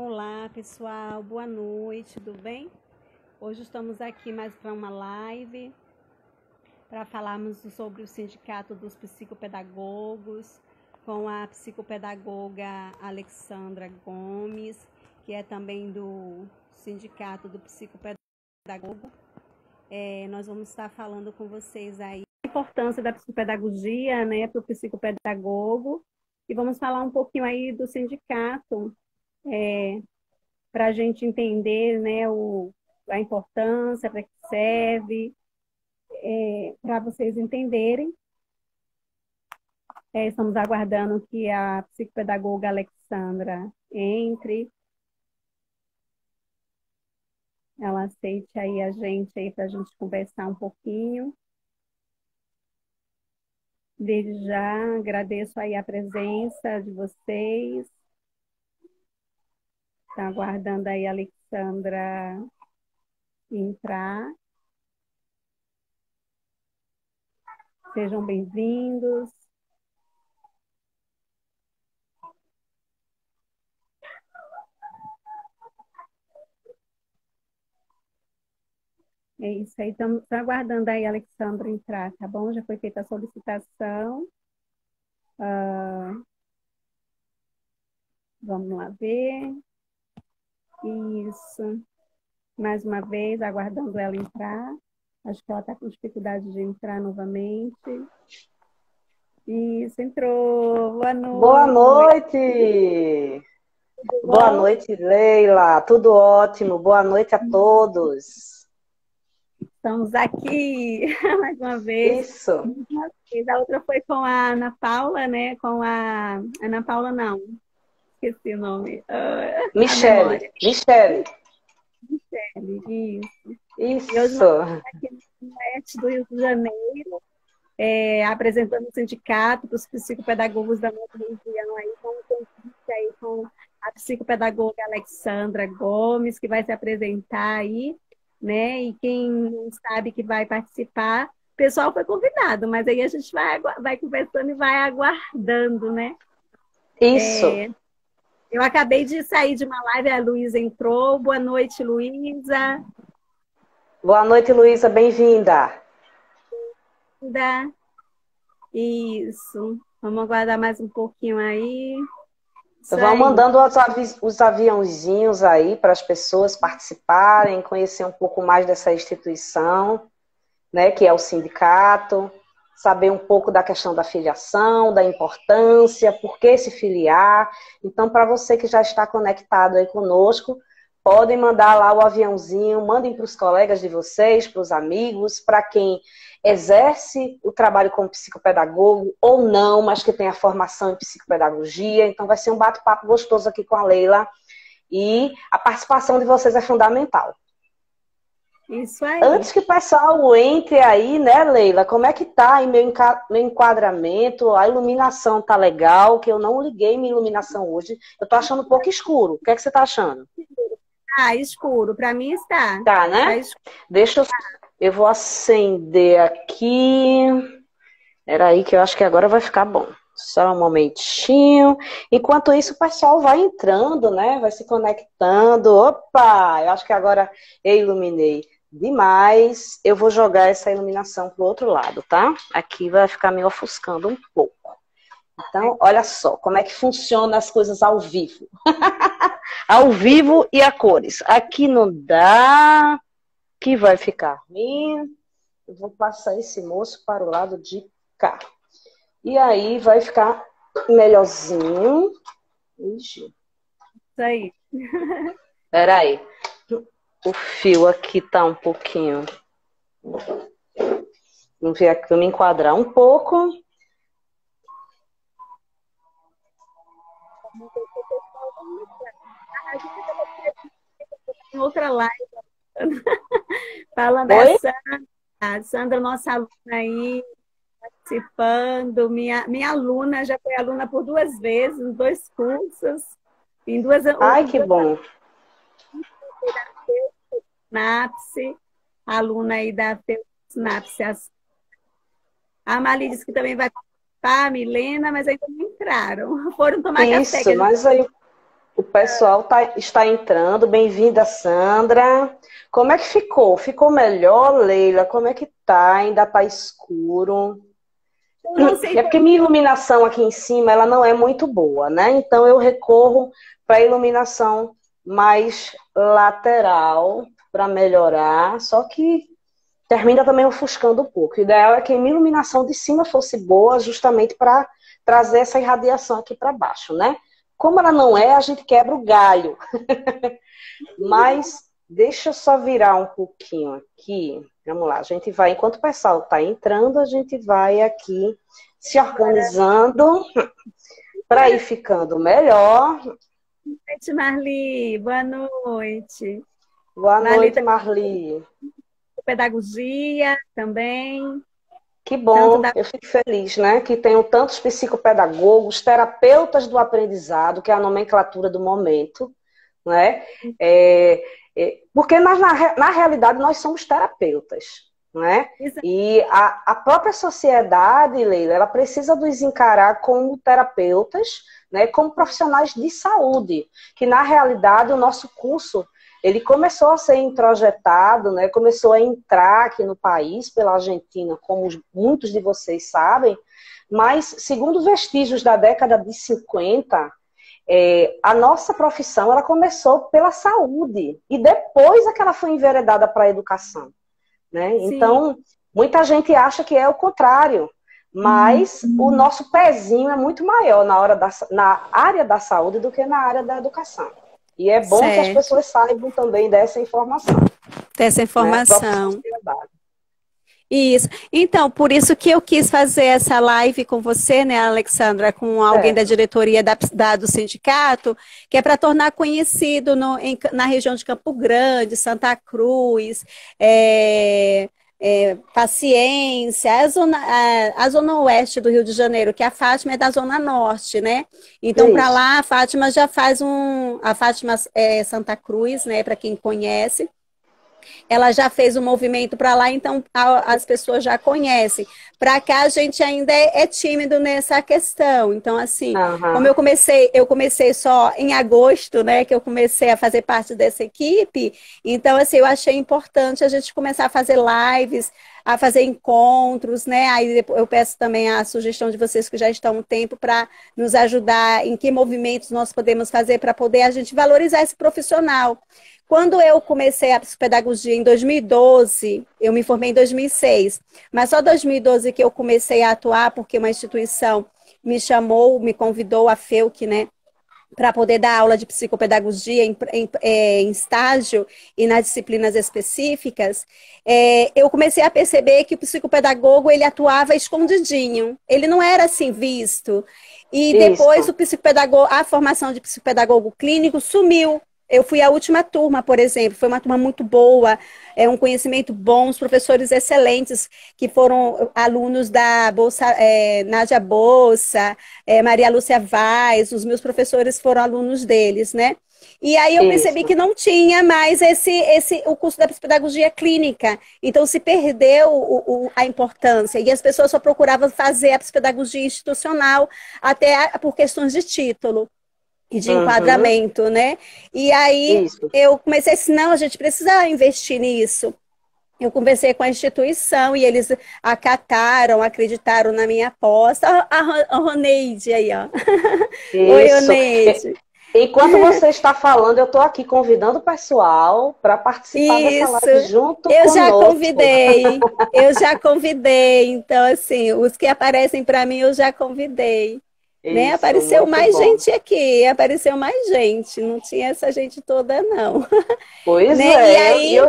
Olá, pessoal, boa noite, tudo bem? Hoje estamos aqui mais para uma live para falarmos sobre o Sindicato dos Psicopedagogos com a psicopedagoga Alexandra Gomes, que é também do Sindicato do Psicopedagogo. Nós vamos estar falando com vocês aí a importância da psicopedagogia, né, para o psicopedagogo, e vamos falar um pouquinho aí do sindicato, para a gente entender, né, a importância, para que serve, para vocês entenderem. Estamos aguardando que a psicopedagoga Alexandra entre, ela aceite aí a gente aí para a gente conversar um pouquinho. Desde já agradeço aí a presença de vocês. Está aguardando aí a Alexandra entrar. Sejam bem-vindos. É isso aí, estamos aguardando aí a Alexandra entrar, tá bom? Já foi feita a solicitação. Vamos lá ver. Isso. Mais uma vez, aguardando ela entrar. Acho que ela está com dificuldade de entrar novamente. Isso, entrou. Boa Boa noite. noite! Tudo Boa bom? noite, Leila. Tudo ótimo. Boa noite a todos. Estamos aqui mais uma vez. Isso. A outra foi com a Ana Paula, né? Com a Ana Paula, não. Esqueci o nome. A Michele. memória. Michele. Isso. E hoje nós Isso. estamos aqui no Oeste do Rio de Janeiro, apresentando o sindicato para os psicopedagogos da nossa região, aí, com um convite aí com a psicopedagoga Alexandra Gomes, que vai se apresentar aí, né? E quem não sabe que vai participar, o pessoal foi convidado, mas aí a gente vai conversando e vai aguardando, né? Isso. Eu acabei de sair de uma live, a Luísa entrou. Boa noite, Luísa. Boa noite, Luísa. Bem-vinda. Isso. Vamos aguardar mais um pouquinho aí. Isso Vão aí. mandando os aviãozinhos aí para as pessoas participarem, conhecer um pouco mais dessa instituição, né, que é o sindicato, saber um pouco da questão da filiação, da importância, por que se filiar. Então, para você que já está conectado aí conosco, podem mandar lá o aviãozinho, mandem para os colegas de vocês, para os amigos, para quem exerce o trabalho como psicopedagogo ou não, mas que tem a formação em psicopedagogia. Então, vai ser um bate-papo gostoso aqui com a Leila e a participação de vocês é fundamental. Isso aí. Antes que o pessoal entre aí, né, Leila, como é que tá aí meu enquadramento? A iluminação tá legal, que eu não liguei minha iluminação hoje. Eu tô achando um pouco escuro. O que é que você tá achando? Ah, escuro. Para mim está. Tá, né? Deixa eu vou acender aqui. Peraí, que eu acho que agora vai ficar bom. Só um momentinho. Enquanto isso, o pessoal vai entrando, né? Vai se conectando. Opa! Eu acho que agora eu iluminei demais. Eu vou jogar essa iluminação pro outro lado, tá? Aqui vai ficar me ofuscando um pouco. Então, olha só como é que funciona as coisas ao vivo. Ao vivo e a cores. Aqui não dá. Que vai ficar ruim. Eu vou passar esse moço para o lado de cá. E aí vai ficar melhorzinho. Ixi. Isso aí. Peraí. O fio aqui tá um pouquinho. Vamos ver aqui, me enquadrar um pouco. Outra live. Falando Oi? a Sandra, nossa aluna aí, participando. Minha aluna já foi aluna por 2 vezes, em 2 cursos. Em Ai, que bom. SNAPS, aluna aí da SNAPS. A Mali disse que também vai participar, a Milena, mas ainda não entraram. Foram tomar café. Isso, mas aí O pessoal está entrando. Bem-vinda, Sandra. Como é que ficou? Ficou melhor, Leila? Como é que tá? Ainda tá escuro? Eu não sei. É porque minha iluminação aqui em cima, ela não é muito boa, né? Então eu recorro para a iluminação mais lateral para melhorar, só que termina também ofuscando um pouco. O ideal é que a minha iluminação de cima fosse boa, justamente para trazer essa irradiação aqui para baixo, né? Como ela não é, a gente quebra o galho. Mas deixa eu só virar um pouquinho aqui. Vamos lá, a gente vai, enquanto o pessoal está entrando, a gente vai aqui se organizando para ir ficando melhor. Boa noite, Marli. Boa noite. Boa noite, Marli. Pedagogia também. Que bom, eu fico feliz, né? Que tenham tantos psicopedagogos, terapeutas do aprendizado, que é a nomenclatura do momento, né? Porque na realidade nós somos terapeutas, né? E a própria sociedade, Leila, ela precisa nos encarar como terapeutas, né? Como profissionais de saúde, que na realidade o nosso curso ele começou a ser introjetado, né? Começou a entrar aqui no país pela Argentina, como muitos de vocês sabem, mas segundo vestígios da década de 50, a nossa profissão ela começou pela saúde e depois é que ela foi enveredada para a educação, né? Então, muita gente acha que é o contrário, mas o nosso pezinho é muito maior na área da saúde do que na área da educação. E é bom que as pessoas saibam também dessa informação. Dessa informação. Né? Isso. Então, por isso que eu quis fazer essa live com você, né, Alexandra, com alguém da diretoria do sindicato, que é para tornar conhecido na região de Campo Grande, Santa Cruz, Paciência, a zona oeste do Rio de Janeiro, que a Fátima é da zona norte, né? Então, para lá, a Fátima já faz a Fátima Santa Cruz, né, para quem conhece, ela já fez um movimento para lá, então as pessoas já conhecem. Para cá a gente ainda é tímido nessa questão. Então, assim, como eu comecei só em agosto, né, que eu comecei a fazer parte dessa equipe, então, assim, eu achei importante a gente começar a fazer lives, a fazer encontros, né? Aí eu peço também a sugestão de vocês que já estão há um tempo para nos ajudar em que movimentos nós podemos fazer para poder a gente valorizar esse profissional. Quando eu comecei a psicopedagogia em 2012, eu me formei em 2006, mas só em 2012 que eu comecei a atuar, porque uma instituição me chamou, me convidou, a FEUC, né, para poder dar aula de psicopedagogia em estágio e nas disciplinas específicas, eu comecei a perceber que o psicopedagogo ele atuava escondidinho, ele não era assim visto. E depois a formação de psicopedagogo clínico sumiu. Eu fui a última turma, por exemplo, foi uma turma muito boa, um conhecimento bom, os professores excelentes, que foram alunos da Bolsa, Nádia Bolsa, Maria Lúcia Vaz, os meus professores foram alunos deles, né? E aí eu percebi que não tinha mais o curso da psicopedagogia clínica, então se perdeu a importância, e as pessoas só procuravam fazer a psicopedagogia institucional, até por questões de título e de enquadramento, né? E aí eu comecei assim, não, a gente precisa investir nisso. Eu conversei com a instituição e eles acataram, acreditaram na minha aposta. A Roneide aí, ó. Oi, Roneide. Enquanto você está falando, eu estou aqui convidando o pessoal para participar dessa live junto conosco. Eu já convidei. Então, assim, os que aparecem para mim, eu já convidei. Né? Apareceu mais gente aqui, apareceu mais gente, não tinha essa gente toda, não. Pois né? E eu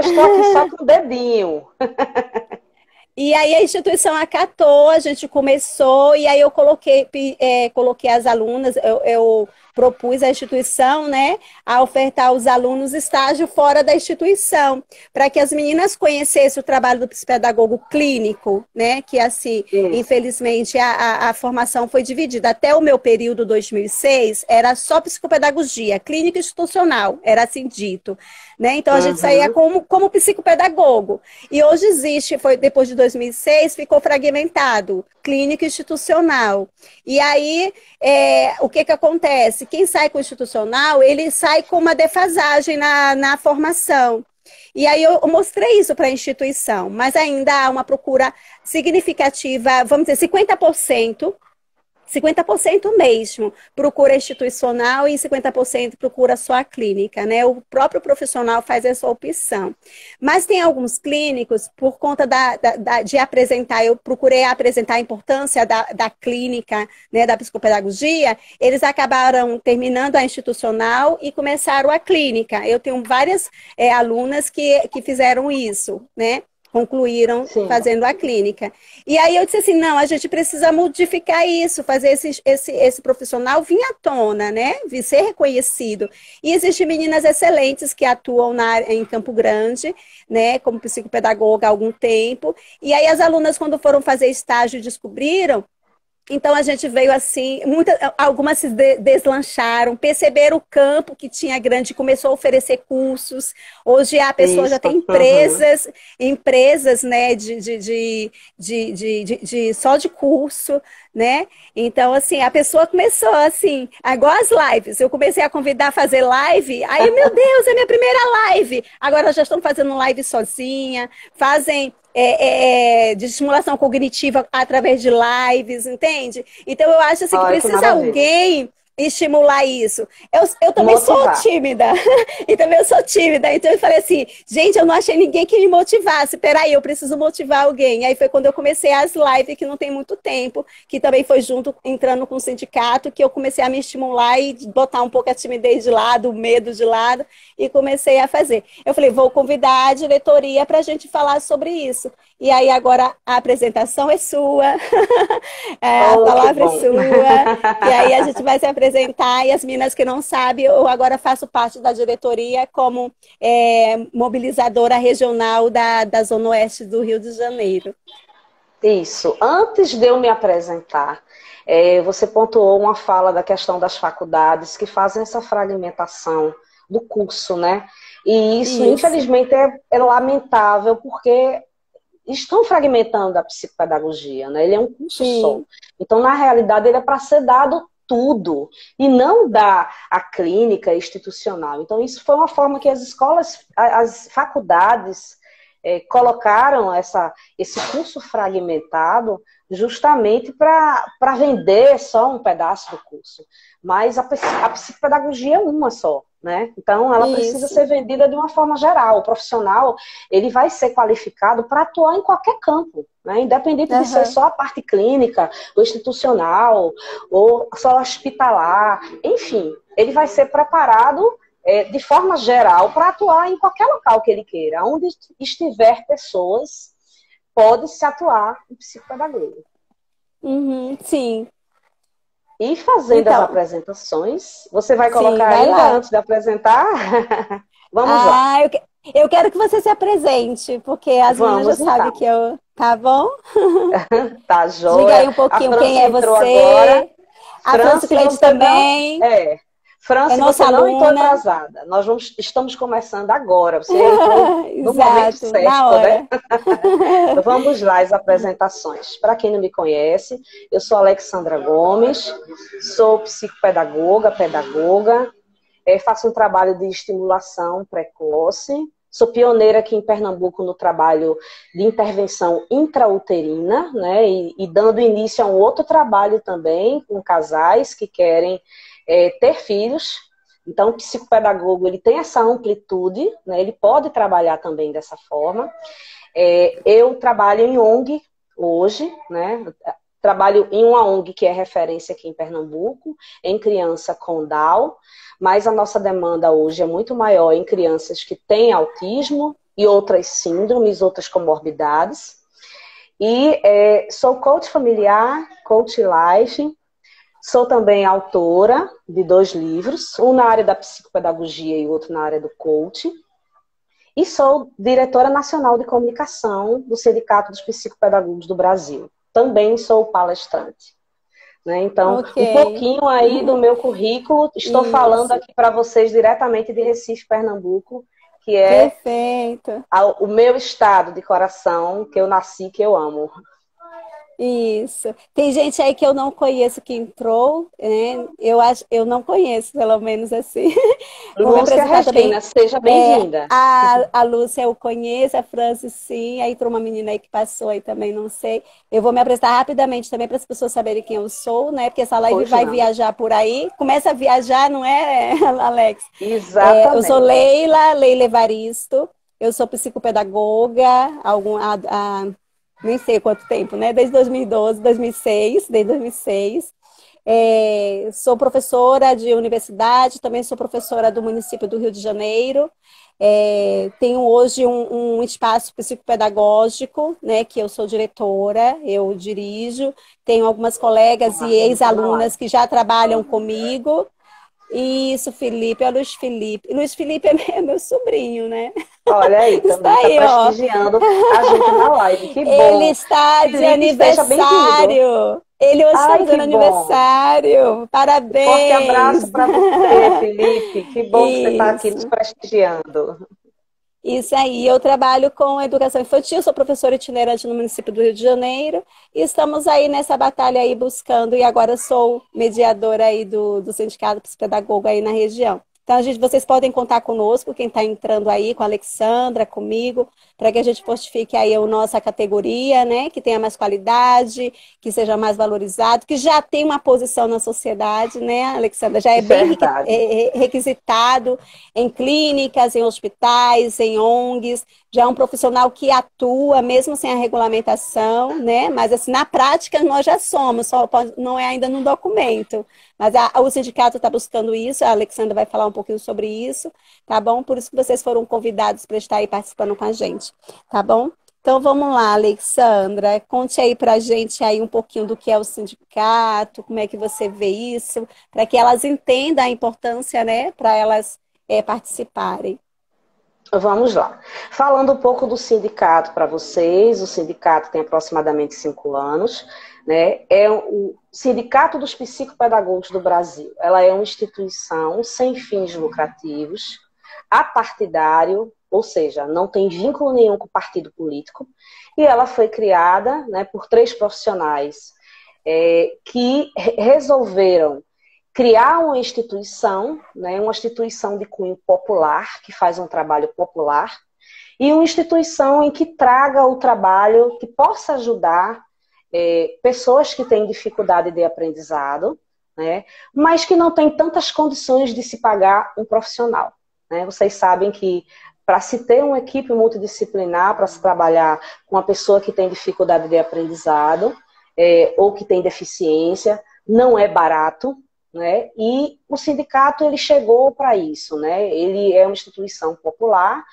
estou aqui só com o dedinho. E aí a instituição acatou, a gente começou, e aí eu coloquei as alunas, eu propus à instituição, né, a ofertar aos alunos estágio fora da instituição, para que as meninas conhecessem o trabalho do psicopedagogo clínico, né, que assim, infelizmente, a formação foi dividida. Até o meu período 2006, era só psicopedagogia, clínica institucional, era assim dito, né, então a gente saía como psicopedagogo. E hoje existe, foi depois de 2006 ficou fragmentado, clínica e institucional. E aí, o que acontece? Quem sai com o institucional, ele sai com uma defasagem na formação. E aí eu mostrei isso para a instituição, mas ainda há uma procura significativa, vamos dizer, 50% mesmo procura institucional e 50% procura só a clínica, né? O próprio profissional faz essa opção. Mas tem alguns clínicos, por conta de apresentar, eu procurei apresentar a importância da clínica, né, da psicopedagogia, eles acabaram terminando a institucional e começaram a clínica. Eu tenho várias alunas que fizeram isso, né? Concluíram Sim. fazendo a clínica. E aí eu disse assim, não, a gente precisa modificar isso, fazer esse profissional vir à tona, né? Vir ser reconhecido. E existem meninas excelentes que atuam em Campo Grande, né? Como psicopedagoga há algum tempo. E aí as alunas, quando foram fazer estágio, descobriram. Então a gente veio assim, algumas se deslancharam, perceberam o campo que tinha grande, começou a oferecer cursos. Hoje a pessoa já tem empresas, né, só de curso, né? Então, assim, a pessoa começou assim, igual as lives. Eu comecei a convidar a fazer live, aí, meu Deus, é minha primeira live. Agora já estão fazendo live sozinha, fazem de estimulação cognitiva através de lives, entende? Então eu acho assim, que precisa alguém estimular isso. Eu também sou tímida. E também eu sou tímida. Então eu falei assim, gente, eu não achei ninguém que me motivasse. Peraí, eu preciso motivar alguém. Aí foi quando eu comecei as lives, que não tem muito tempo, que também foi junto, entrando com o sindicato, que eu comecei a me estimular e botar um pouco a timidez de lado, o medo de lado, e comecei a fazer. Eu falei, vou convidar a diretoria para a gente falar sobre isso. E aí agora a apresentação é sua, a palavra é sua, e aí a gente vai se apresentar, e as meninas que não sabem, eu agora faço parte da diretoria como mobilizadora regional da Zona Oeste do Rio de Janeiro. Isso. Antes de eu me apresentar, você pontuou uma fala da questão das faculdades que fazem essa fragmentação do curso, né? E isso. Infelizmente, é lamentável, porque estão fragmentando a psicopedagogia, né? Ele é um curso só. Então, na realidade, ele é para ser dado tudo, e não dar a clínica institucional. Então, isso foi uma forma que as escolas, as faculdades colocaram esse curso fragmentado justamente para vender só um pedaço do curso. Mas a psicopedagogia é uma só, né? Então, ela precisa ser vendida de uma forma geral. O profissional, ele vai ser qualificado para atuar em qualquer campo, né? Independente de ser só a parte clínica, ou institucional, ou só hospitalar, enfim, ele vai ser preparado de forma geral para atuar em qualquer local que ele queira. Onde estiver pessoas, pode-se atuar em psicopedagogia. Sim. E fazendo as apresentações, você vai colocar ainda antes de apresentar? Vamos lá. Eu quero que você se apresente, porque as meninas já sabem que eu... Tá bom? Tá joia. Diga aí um pouquinho quem é você. Agora. A Franci Cleide também. Franci, você não entrou atrasada. Estamos começando agora. Você entrou no momento certo, na hora. Né? Vamos lá, as apresentações. Para quem não me conhece, eu sou Alexandra Gomes, sou psicopedagoga, faço um trabalho de estimulação precoce, sou pioneira aqui em Pernambuco no trabalho de intervenção intrauterina, né? E dando início a um outro trabalho também com casais que querem ter filhos. Então, o psicopedagogo, ele tem essa amplitude, né? Ele pode trabalhar também dessa forma. Eu trabalho em ONG hoje, né? Trabalho em uma ONG que é referência aqui em Pernambuco, em criança com Down, mas a nossa demanda hoje é muito maior em crianças que têm autismo e outras síndromes, outras comorbidades. E sou coach familiar, coach life. Sou também autora de 2 livros, um na área da psicopedagogia e outro na área do coaching. E sou diretora nacional de comunicação do Sindicato dos Psicopedagogos do Brasil. Também sou palestrante. Né? Então, um pouquinho aí do meu currículo. Estou falando aqui para vocês diretamente de Recife, Pernambuco, que é Perfeito. o meu estado de coração, que eu nasci, que eu amo. Isso. Tem gente aí que eu não conheço que entrou, né? Eu não conheço, pelo menos assim. Vou me Lúcia apresentar também. Regina, seja bem-vinda. A Lúcia eu conheço, a Francis sim, aí entrou uma menina aí que passou aí também, não sei. Eu vou me apresentar rapidamente também para as pessoas saberem quem eu sou, né? Porque essa live Pois vai não. viajar por aí. Começa a viajar, não é, Alex? Eu sou Exatamente. Leila Evaristo. Eu sou psicopedagoga, nem sei quanto tempo, né? Desde 2012, 2006, desde 2006. Sou professora de universidade, também sou professora do município do Rio de Janeiro. Tenho hoje um espaço psicopedagógico, né, que eu sou diretora, eu dirijo. Tenho algumas colegas e ex-alunas que já trabalham comigo. Isso, Felipe, é o Luiz Felipe. Luiz Felipe é meu sobrinho, né? Olha aí, Está também está aí, ó. prestigiando a gente na live. Que Ele bom. está de Felipe, seja bem-vindo. aniversário. Ele hoje está Ai, que fazendo bom. aniversário. Forte Parabéns. abraço para você, Felipe. Que bom que você está aqui nos Isso. prestigiando. Isso aí, eu trabalho com educação infantil, sou professora itinerante no município do Rio de Janeiro e estamos aí nessa batalha aí buscando, e agora sou mediadora aí do Sindicato Psicopedagogo aí na região. Então, vocês podem contar conosco, quem está entrando aí, com a Alexandra, comigo, para que a gente fortifique aí a nossa categoria, né? Que tenha mais qualidade, que seja mais valorizado, que já tem uma posição na sociedade, né, Alexandra? Já é bem Verdade. requisitado em clínicas, em hospitais, em ONGs, já é um profissional que atua, mesmo sem a regulamentação, né? Mas assim, na prática nós já somos, não é ainda no documento. Mas o sindicato está buscando isso, a Alexandra vai falar um pouquinho sobre isso, tá bom? Por isso que vocês foram convidados para estar aí participando com a gente, tá bom? Então vamos lá, Alexandra, conte aí para a gente aí um pouquinho do que é o sindicato, como é que você vê isso, para que elas entendam a importância, né, para elas participarem. Vamos lá. Falando um pouco do sindicato para vocês, o sindicato tem aproximadamente 5 anos, né? É o Sindicato dos Psicopedagogos do Brasil. Ela é uma instituição sem fins lucrativos, apartidário, ou seja, não tem vínculo nenhum com o partido político, e ela foi criada, né, por 3 profissionais que resolveram criar uma instituição, né, uma instituição de cunho popular, que faz um trabalho popular, e uma instituição em que traga o trabalho que possa ajudar pessoas que têm dificuldade de aprendizado, né, mas que não têm tantas condições de se pagar um profissional. Né? Vocês sabem que para se ter uma equipe multidisciplinar, para se trabalhar com uma pessoa que tem dificuldade de aprendizado, ou que tem deficiência, não é barato, né? E o sindicato ele chegou para isso, né? Ele é uma instituição popular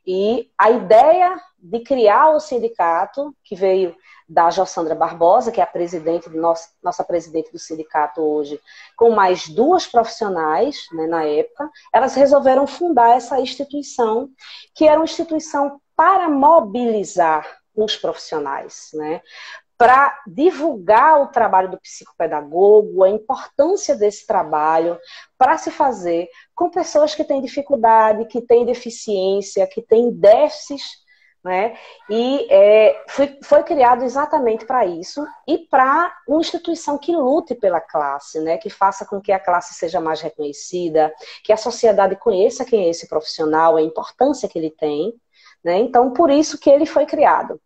e a ideia de criar o sindicato, que veio da Jossandra Barbosa, que é a presidente nossa presidente do sindicato hoje, com mais 2 profissionais, né, na época, elas resolveram fundar essa instituição, que era uma instituição para mobilizar os profissionais, né? Para divulgar o trabalho do psicopedagogo, a importância desse trabalho, para se fazer com pessoas que têm dificuldade, que têm deficiência, que têm déficits, né? E foi criado exatamente para isso e para uma instituição que lute pela classe, né? Que faça com que a classe seja mais reconhecida, que a sociedade conheça quem é esse profissional, a importância que ele tem, né? Então, por isso que ele foi criado.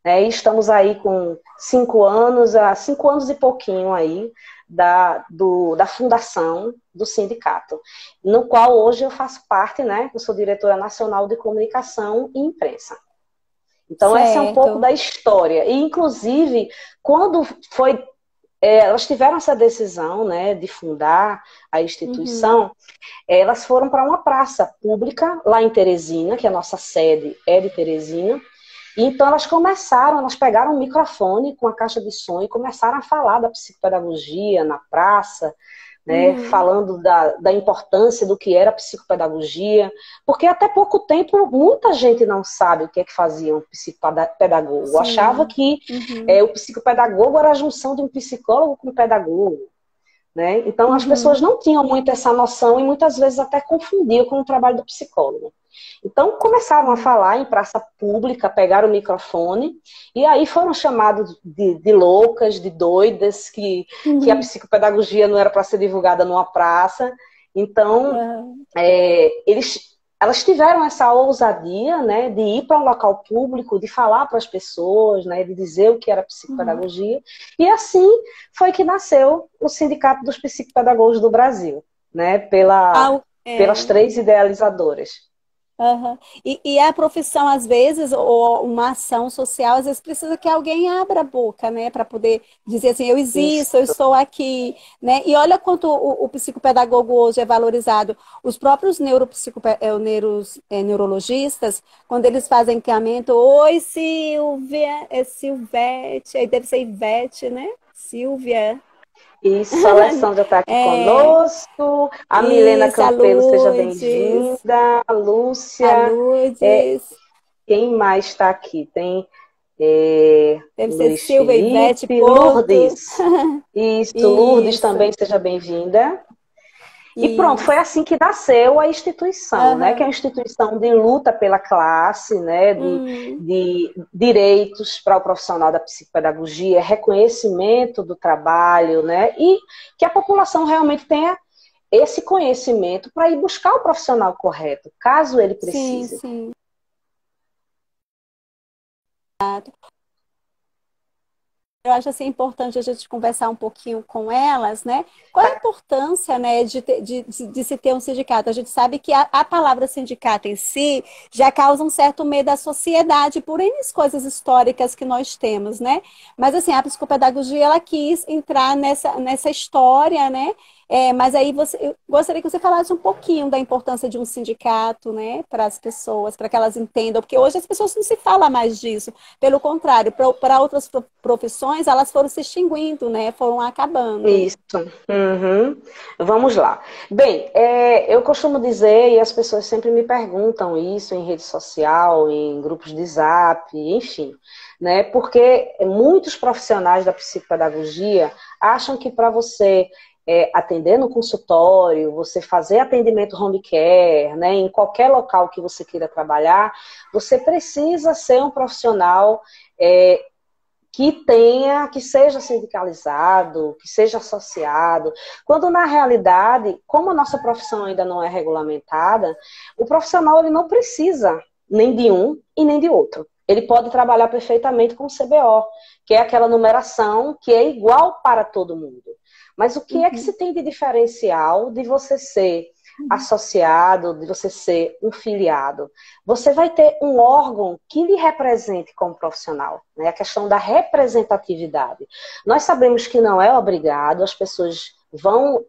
E estamos aí com 5 anos, há 5 anos e pouquinho aí da fundação do sindicato, no qual hoje eu faço parte, né? Eu sou diretora nacional de comunicação e imprensa. Então essa é um pouco Certo. da história. E inclusive, quando elas tiveram essa decisão, né, de fundar a Uhum. instituição, elas foram para uma praça pública lá em Teresina, que a nossa sede é de Teresina. E então elas pegaram um microfone com a caixa de som e começaram a falar da psicopedagogia na praça, né, Uhum. falando da importância do que era a psicopedagogia, porque até pouco tempo muita gente não sabe o que é que fazia um psicopedagogo. Achava Sim. que Uhum. o psicopedagogo era a junção de um psicólogo com um pedagogo. né? Então as pessoas Uhum. não tinham muito essa noção e muitas vezes até confundiam com o trabalho do psicólogo. Então começaram a Sim. falar em praça pública, pegaram o microfone e aí foram chamados de loucas, de doidas, que a Uhum. psicopedagogia não era para ser divulgada numa praça. Então Uhum. elas tiveram essa ousadia, né, de ir para um local público, de falar para as pessoas, né, de dizer o que era Uhum. psicopedagogia, e assim foi que nasceu o Sindicato dos Psicopedagogos do Brasil, né, Ah, pelas é. três idealizadoras. Aham. E a profissão, às vezes, ou uma ação social, às vezes precisa que alguém abra a boca, né, para poder dizer assim, eu Isso, existo, eu estou aqui, né? E olha quanto o psicopedagogo hoje é valorizado. Os próprios neurologistas, quando eles fazem encaminhamento, oi, Silvia, é Silvete, aí deve ser Ivete, né? Silvia. isso, a Alessandra está aqui É, conosco, a Milena isso, a Campelo, seja Lourdes, bem-vinda, a a Lúcia, Lourdes. quem mais está aqui? Tem Deve ser Luiz Silvia Ivete Felipe, Porto. Lourdes. Isso, Lourdes Isso, também, seja bem-vinda. E pronto, foi isso. assim que nasceu a instituição, né? Que é uma Aham. instituição de luta pela classe, né? Hum, De direitos para o profissional da psicopedagogia, reconhecimento do trabalho, né? E que a população realmente tenha esse conhecimento para ir buscar o profissional correto, caso ele sim, precise. sim. Eu acho assim importante a gente conversar um pouquinho com elas, né? Qual a Tá. importância, né, de se ter um sindicato? A gente sabe que a palavra sindicato em si já causa um certo medo à sociedade por N coisas históricas que nós temos, né? Mas assim, a psicopedagogia ela quis entrar nessa história, né? Mas aí eu gostaria que você falasse um pouquinho da importância de um sindicato, né, para as pessoas, para que elas entendam, porque hoje as pessoas não se fala mais disso. Pelo contrário, para outras profissões, elas foram se extinguindo, né? Foram acabando. Isso. Uhum. Vamos lá. Bem, eu costumo dizer, e as pessoas sempre me perguntam isso em rede social, em grupos de zap, enfim, né? Porque muitos profissionais da psicopedagogia acham que para você atender no consultório, você fazer atendimento home care, né, em qualquer local que você queira trabalhar, você precisa ser um profissional é, que seja sindicalizado, que seja associado, quando na realidade, como a nossa profissão ainda não é regulamentada, o profissional ele não precisa nem de um e nem de outro. Ele pode trabalhar perfeitamente com o CBO, que é aquela numeração que é igual para todo mundo. Mas o que é que se Uhum, tem de diferencial de você ser uhum, associado, de você ser um filiado? Você vai ter um órgão que lhe represente como profissional, né? A questão da representatividade. Nós sabemos que não é obrigado, as pessoas vão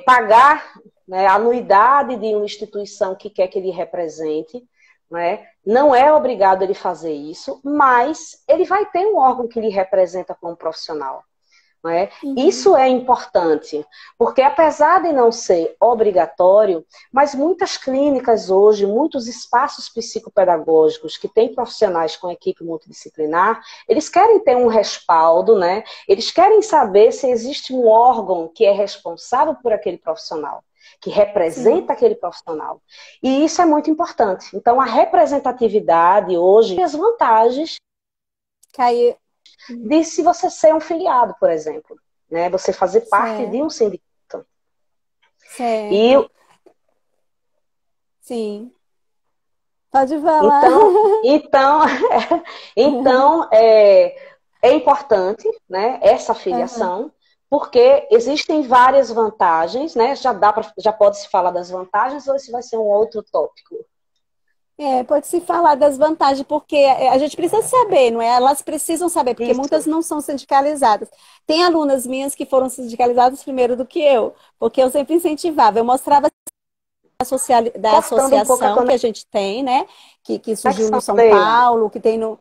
pagar, né, a anuidade de uma instituição que quer que ele represente, né? Não é obrigado ele fazer isso, mas ele vai ter um órgão que lhe representa como profissional. Não é? uhum. Isso é importante, porque apesar de não ser obrigatório, mas muitas clínicas hoje, muitos espaços psicopedagógicos que têm profissionais com equipe multidisciplinar, eles querem ter um respaldo, né? Eles querem saber se existe um órgão que é responsável por aquele profissional, que Sim. representa aquele profissional. E isso é muito importante. Então, a representatividade hoje tem as vantagens Caiu. de se você ser um filiado, por exemplo, né? Você fazer parte de Certo, um sindicato. E certo. Sim. Pode falar. então, então, então é importante, né, essa Aham. filiação, porque existem várias vantagens, né? Já pode se falar das vantagens ou esse vai ser um outro tópico? Pode se falar das vantagens, porque a gente precisa saber, não é? Elas precisam saber, porque muitas Isso. não são sindicalizadas. Tem alunas minhas que foram sindicalizadas primeiro do que eu, porque eu sempre incentivava, eu mostrava da Cortando um pouco a associação que a gente tem, né? Que surgiu no conexão, São Leila. Paulo, que tem no.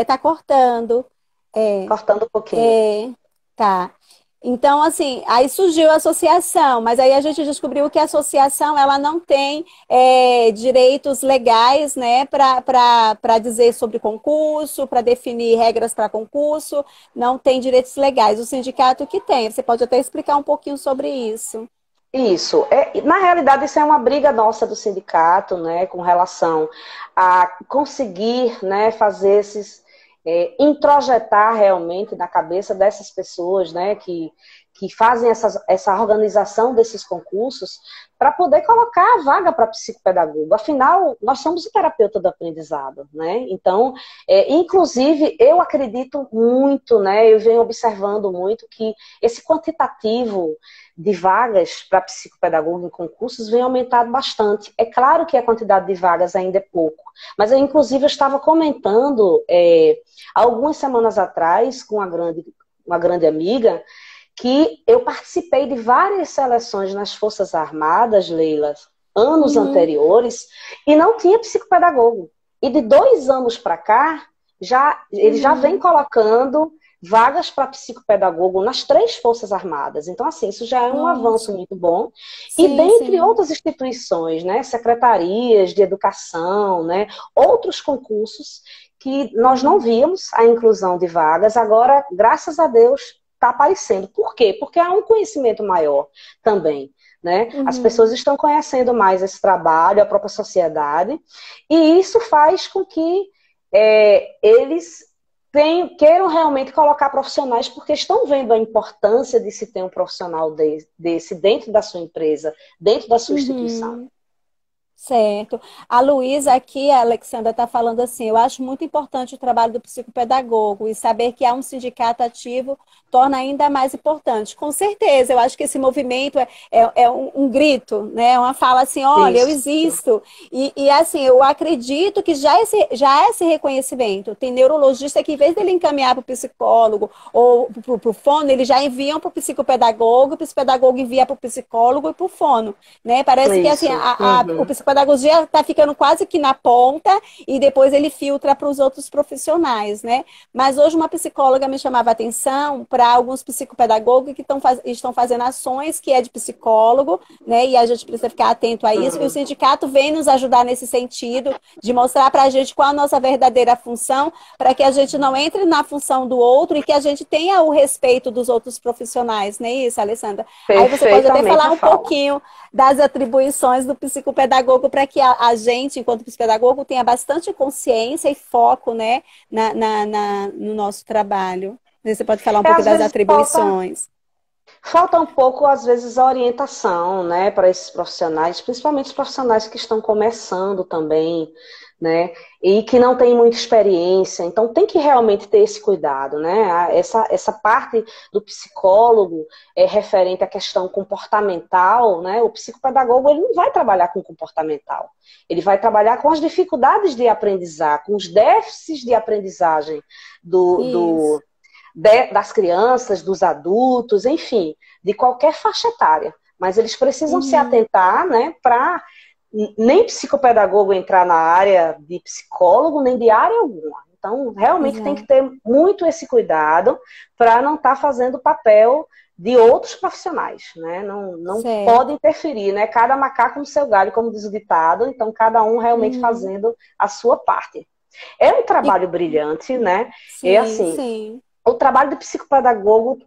Tá cortando. É, Cortando um pouquinho. é, tá. Então, assim, aí surgiu a associação, mas aí a gente descobriu que a associação ela não tem direitos legais, né, para dizer sobre concurso, para definir regras para concurso, não tem direitos legais. O sindicato que tem. Você pode até explicar um pouquinho sobre isso. Isso. Na realidade, isso é uma briga nossa do sindicato, né, com relação a conseguir, né, fazer introjetar realmente na cabeça dessas pessoas, né, que fazem essa organização desses concursos, para poder colocar a vaga para psicopedagogo. Afinal, nós somos o terapeuta do aprendizado, né? Então, inclusive, eu acredito muito, né, eu venho observando muito que esse quantitativo de vagas para psicopedagogo em concursos vem aumentado bastante. É claro que a quantidade de vagas ainda é pouco, mas eu, inclusive, eu estava comentando algumas semanas atrás com uma grande amiga que eu participei de várias seleções nas Forças Armadas, Leila, anos anteriores, e não tinha psicopedagogo. E de 2 anos para cá, ele já vem colocando vagas para psicopedagogo nas 3 Forças Armadas. Então, assim, isso já é um avanço muito bom. E dentre outras instituições, né, secretarias de educação, né, outros concursos que nós não víamos a inclusão de vagas, agora, graças a Deus, está aparecendo. Por quê? Porque há um conhecimento maior também. Né? As pessoas estão conhecendo mais esse trabalho, a própria sociedade, e isso faz com que eles queiram realmente colocar profissionais, porque estão vendo a importância de se ter um profissional desse dentro da sua empresa, dentro da sua instituição. Certo. A Luísa aqui, a Alexandra, está falando assim, eu acho muito importante o trabalho do psicopedagogo e saber que há um sindicato ativo torna ainda mais importante. Com certeza, eu acho que esse movimento é um grito, né? É uma fala assim, olha, eu existo. E assim, eu acredito que já há esse reconhecimento. Tem neurologista que, em vez dele encaminhar para o psicólogo ou para o fono, eles já enviam para o psicopedagogo envia para o psicólogo e para o fono. Né? Parece que assim, o psicopedagogia está ficando quase que na ponta e depois ele filtra para os outros profissionais, né? Mas hoje uma psicóloga me chamava a atenção para alguns psicopedagogos que estão fazendo ações que é de psicólogo, né? E a gente precisa ficar atento a isso. E o sindicato vem nos ajudar nesse sentido, de mostrar para a gente qual a nossa verdadeira função, para que a gente não entre na função do outro e que a gente tenha o respeito dos outros profissionais, não é isso, Alessandra? Aí você pode até falar um pouquinho das atribuições do psicopedagogo para que a gente, enquanto psicopedagogo, tenha bastante consciência e foco, né, no nosso trabalho. Você pode falar um pouco das atribuições. Falta um pouco, às vezes, a orientação, né, para esses profissionais, principalmente os profissionais que estão começando também, né, e que não têm muita experiência. Então, tem que realmente ter esse cuidado, né? Essa parte do psicólogo referente à questão comportamental, né? O psicopedagogo, ele não vai trabalhar com comportamental. Ele vai trabalhar com as dificuldades de aprendizar, com os déficits de aprendizagem das crianças, dos adultos, enfim, de qualquer faixa etária. Mas eles precisam se atentar, né, para nem psicopedagogo entrar na área de psicólogo, nem de área alguma. Então, realmente tem que ter muito esse cuidado para não estar fazendo o papel de outros profissionais, né? Não pode interferir, né? Cada macaco no seu galho, como diz o ditado, então cada um realmente fazendo a sua parte. É um trabalho brilhante, né? O trabalho de psicopedagogo,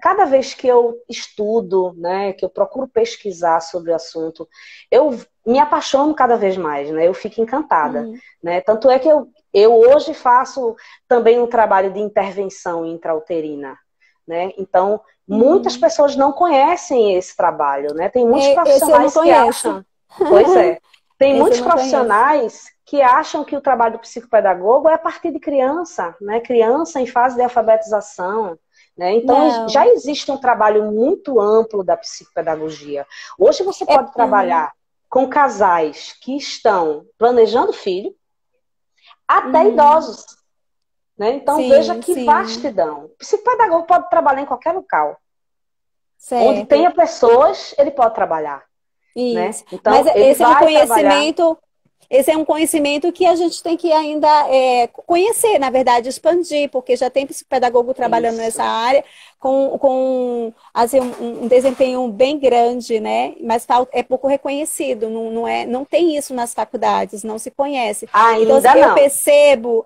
cada vez que eu estudo, né, que eu procuro pesquisar sobre o assunto, eu me apaixono cada vez mais, né? Eu fico encantada, né? Tanto é que eu hoje faço também um trabalho de intervenção intrauterina, né? Então, muitas pessoas não conhecem esse trabalho, né? Tem muitos profissionais que acham... Pois é. Tem muitos profissionais que acham que o trabalho do psicopedagogo é a partir de criança, né? Criança em fase de alfabetização, né? Então, já existe um trabalho muito amplo da psicopedagogia. Hoje você pode trabalhar com casais que estão planejando filho, até idosos, né? Então, veja que vastidão. O psicopedagogo pode trabalhar em qualquer local. Onde tenha pessoas, ele pode trabalhar. Isso. Né? Então, mas esse reconhecimento... esse é um conhecimento que a gente tem que ainda conhecer, na verdade, expandir, porque já tem psicopedagogo trabalhando Isso. nessa área com assim, um desempenho bem grande, né? Mas é pouco reconhecido, não tem isso nas faculdades, não se conhece. Então, assim, Ainda não.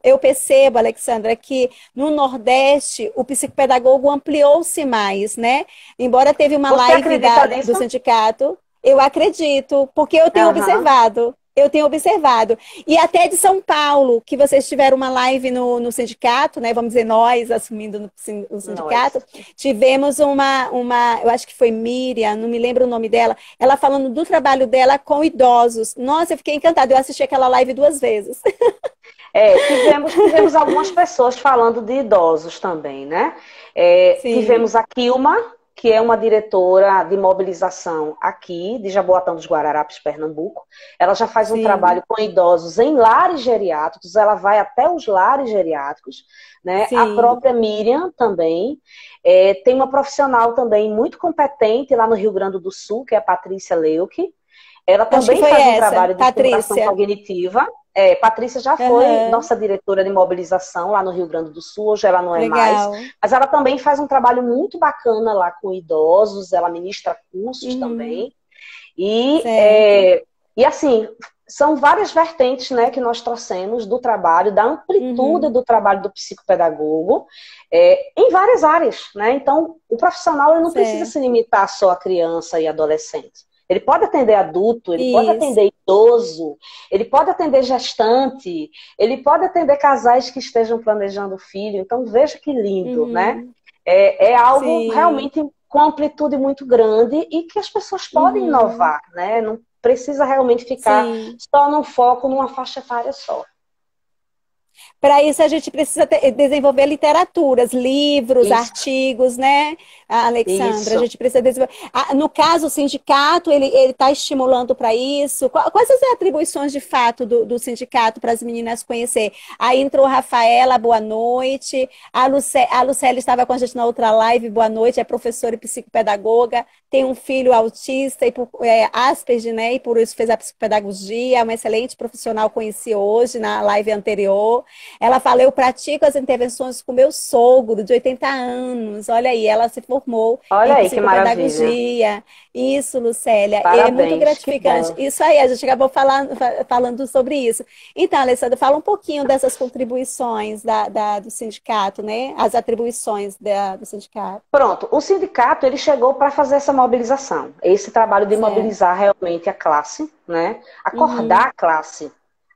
eu percebo, Alexandra, que no Nordeste o psicopedagogo ampliou-se mais, né? Embora teve uma Você live acredita do nisso? sindicato, eu acredito, porque eu tenho Aham. observado. Eu tenho observado. E até de São Paulo, que vocês tiveram uma live no sindicato, né? Vamos dizer, nós assumindo o sindicato, Nós. tivemos eu acho que foi Miriam, não me lembro o nome dela, ela falando do trabalho dela com idosos. Nossa, eu fiquei encantada. Eu assisti aquela live 2 vezes. Tivemos algumas pessoas falando de idosos também, né? Sim, Tivemos a Kilma, que é uma diretora de mobilização aqui, de Jaboatão dos Guararapes, Pernambuco. Ela já faz um sim, trabalho com idosos em lares geriátricos, ela vai até os lares geriátricos, né? A sim. própria Miriam também. Tem uma profissional também muito competente lá no Rio Grande do Sul, que é a Patrícia Leuck. Ela Acho que também foi faz um essa, trabalho de estimulação Patrícia. cognitiva. Patrícia já foi Aham, nossa diretora de mobilização lá no Rio Grande do Sul, hoje ela não é mais, legal. mas ela também faz um trabalho muito bacana lá com idosos, ela ministra cursos Uhum, também. E, certo. é, e assim, são várias vertentes, né, que nós trouxemos do trabalho, da amplitude Uhum, do trabalho do psicopedagogo, em várias áreas, né? Então, o profissional ele não precisa se certo. limitar só a criança e adolescente. Ele pode atender adulto, ele pode Isso. atender idoso, ele pode atender gestante, ele pode atender casais que estejam planejando filho. Então, veja que lindo, né? Uhum, É algo sim. realmente com amplitude muito grande e que as pessoas podem Uhum, inovar, né? Não precisa realmente ficar sim. só no foco numa faixa etária só. Para isso, a gente precisa desenvolver literaturas, livros, Isso, artigos, né, Alexandra? A isso. gente precisa desenvolver. No caso, o sindicato, ele está estimulando para isso. Quais as atribuições de fato do sindicato para as meninas conhecer? Aí entrou a Rafaela, boa noite. A Lucélia estava com a gente na outra live, boa noite, é professora e psicopedagoga, tem um filho autista e Asperger, né? E por isso fez a psicopedagogia, é uma excelente profissional, conheci hoje na live anterior. Ela fala, eu pratico as intervenções com meu sogro, de 80 anos. Olha aí, ela se formou Olha em aí que maravilha. psicopedagogia. Isso, Lucélia, é muito Parabéns, que gratificante. bom. Isso aí, a gente acabou falando sobre isso. Então, Alessandra, fala um pouquinho dessas contribuições do sindicato, né? As atribuições do sindicato. Pronto, o sindicato ele chegou para fazer essa mobilização, esse trabalho de Certo. mobilizar realmente a classe, né? Acordar Uhum, a classe,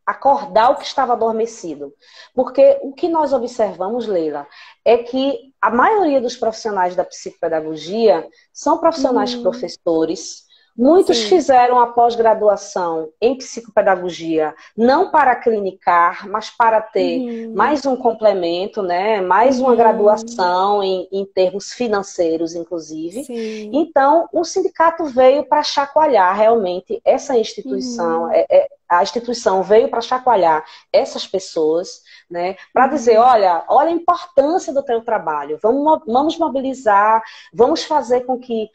acordar o que estava adormecido. Porque o que nós observamos, Leila, é que a maioria dos profissionais da psicopedagogia são profissionais uhum, professores. Muitos sim. fizeram a pós-graduação em psicopedagogia, não para clinicar, mas para ter Uhum, mais um complemento, né? Mais uma uhum, graduação em termos financeiros, inclusive. sim. Então, o sindicato veio para chacoalhar realmente essa instituição, Uhum, a instituição veio para chacoalhar essas pessoas, né? Para dizer, uhum, olha a importância do teu trabalho, vamos mobilizar, vamos fazer com que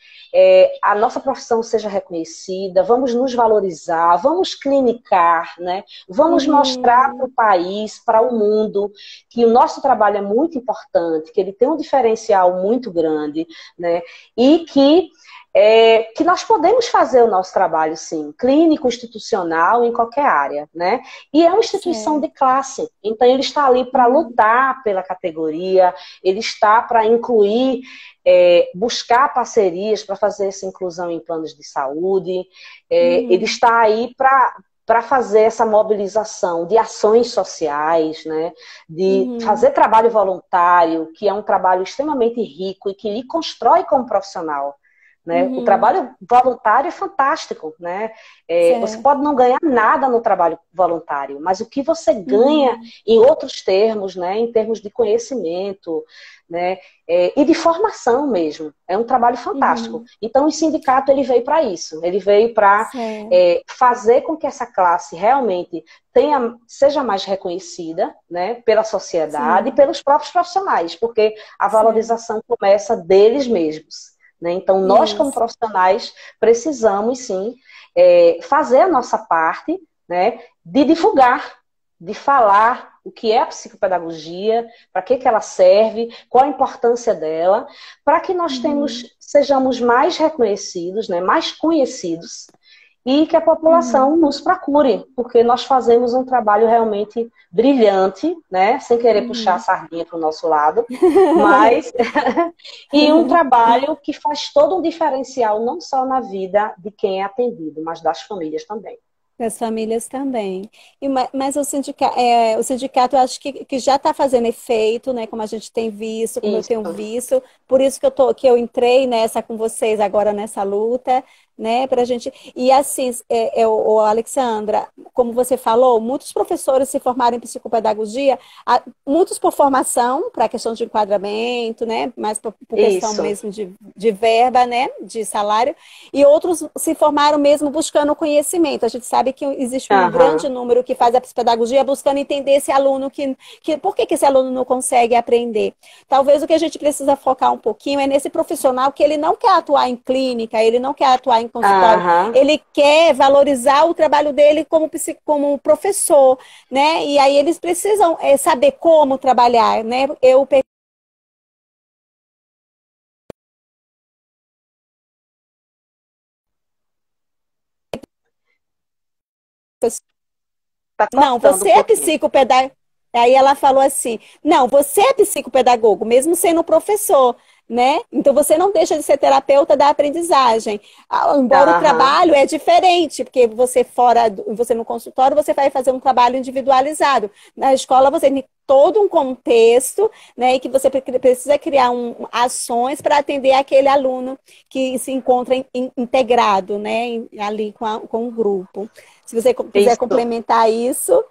a nossa profissão seja reconhecida, vamos nos valorizar, vamos clinicar, né? Vamos mostrar para uhum, o país, para o mundo, que o nosso trabalho é muito importante, que ele tem um diferencial muito grande, né? E que nós podemos fazer o nosso trabalho, sim, clínico, institucional, em qualquer área, né? E é uma instituição de certo. classe, então ele está ali para Uhum, lutar pela categoria, ele está para incluir, buscar parcerias para fazer essa inclusão em planos de saúde, ele uhum, está aí para fazer essa mobilização de ações sociais, né? De uhum, fazer trabalho voluntário, que é um trabalho extremamente rico e que lhe constrói como profissional. Né? O uhum, trabalho voluntário é fantástico, né? Você certo. pode não ganhar nada no trabalho voluntário, mas o que você ganha Uhum, em outros termos, né? Em termos de conhecimento, né? E de formação mesmo, é um trabalho fantástico. uhum, Então o sindicato ele veio para isso, ele veio para certo. fazer com que essa classe realmente seja mais reconhecida, né? Pela sociedade e Sim, pelos próprios profissionais, porque a certo. valorização começa deles mesmos. Né? Então, nós, como Isso. profissionais, precisamos sim fazer a nossa parte né, de divulgar, de falar o que é a psicopedagogia, para que ela serve, qual a importância dela, para que nós sejamos mais reconhecidos, né, mais conhecidos, e que a população nos procure, porque nós fazemos um trabalho realmente brilhante, né? Sem querer puxar a sardinha para o nosso lado, mas e um trabalho que faz todo um diferencial, não só na vida de quem é atendido, mas das famílias também. Das famílias também. Mas o sindicato eu acho que já está fazendo efeito, né? Como a gente tem visto, como eu tenho visto. Por isso que eu entrei nessa com vocês agora nessa luta, né? Pra gente. E assim, Alexandra, como você falou, muitos professores se formaram em psicopedagogia, muitos por formação, para questão de enquadramento, né? Mas por questão mesmo de verba, né? De salário, e outros se formaram mesmo buscando conhecimento. A gente sabe que existe um grande número que faz a psicopedagogia buscando entender esse aluno por que esse aluno não consegue aprender. Talvez o que a gente precisa focar um pouquinho é nesse profissional que ele não quer atuar em clínica, ele não quer atuar em consultório, ele quer valorizar o trabalho dele como professor, né? E aí eles precisam saber como trabalhar, né? Não, você é psicopedagogo. Aí ela falou assim: não, você é psicopedagogo, mesmo sendo professor, né? Então você não deixa de ser terapeuta da aprendizagem. Embora o trabalho é diferente, porque você no consultório, você vai fazer um trabalho individualizado. Na escola você tem todo um contexto, né? E que você precisa criar ações para atender aquele aluno que se encontra integrado, né? Ali com o grupo. Se você quiser complementar isso.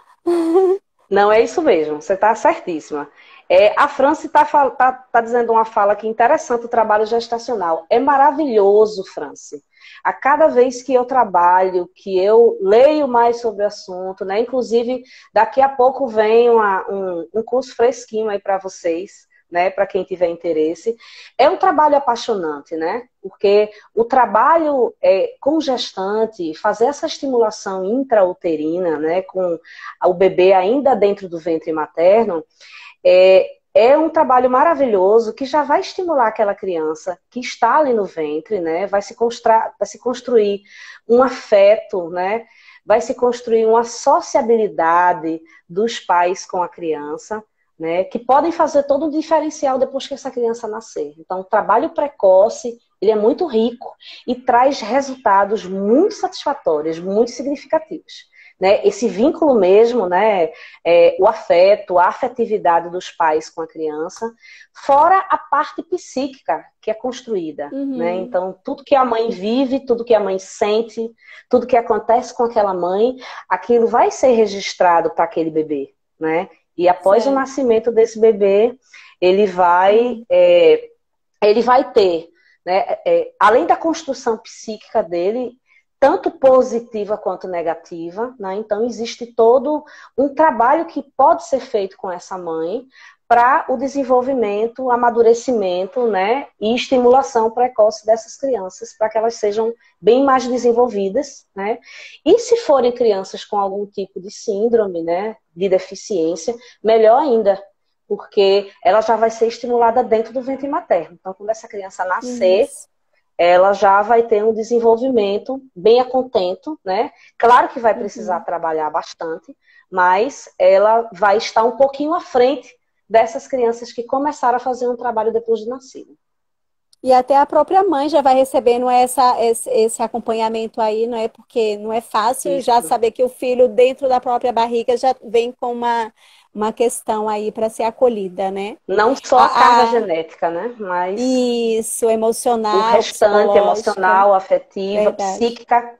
Não, é isso mesmo, você está certíssima. A Franci está dizendo uma fala que interessante, o trabalho gestacional. É maravilhoso, Franci. A cada vez que eu trabalho, que eu leio mais sobre o assunto, né? Inclusive, daqui a pouco vem um curso fresquinho aí para vocês, né, para quem tiver interesse. É um trabalho apaixonante, né? Porque o trabalho com gestante, fazer essa estimulação intrauterina, né, com o bebê ainda dentro do ventre materno, é um trabalho maravilhoso que já vai estimular aquela criança que está ali no ventre, né? Vai se construir um afeto, né? Vai se construir uma sociabilidade dos pais com a criança, né, que podem fazer todo o diferencial depois que essa criança nascer. Então, o trabalho precoce, ele é muito rico e traz resultados muito satisfatórios, muito significativos. Né? Esse vínculo mesmo, né, o afeto, a afetividade dos pais com a criança, fora a parte psíquica que é construída. Né? Então, tudo que a mãe vive, tudo que a mãe sente, tudo que acontece com aquela mãe, aquilo vai ser registrado para aquele bebê, né? E após o nascimento desse bebê, ele vai ter, né, além da construção psíquica dele, tanto positiva quanto negativa, né? Então existe todo um trabalho que pode ser feito com essa mãe para o desenvolvimento, o amadurecimento, né, e estimulação precoce dessas crianças, para que elas sejam bem mais desenvolvidas, né? E se forem crianças com algum tipo de síndrome, né, de deficiência, melhor ainda, porque ela já vai ser estimulada dentro do ventre materno. Então, quando essa criança nascer, ela já vai ter um desenvolvimento bem a contento, né? Claro que vai precisar trabalhar bastante, mas ela vai estar um pouquinho à frente dessas crianças que começaram a fazer um trabalho depois de nascido. E até a própria mãe já vai recebendo esse acompanhamento aí, não é? Porque não é fácil já saber que o filho dentro da própria barriga já vem com uma questão aí para ser acolhida, né? Não só a carga genética, né? Mas isso, emocional, o restante, emocional, afetiva, psíquica.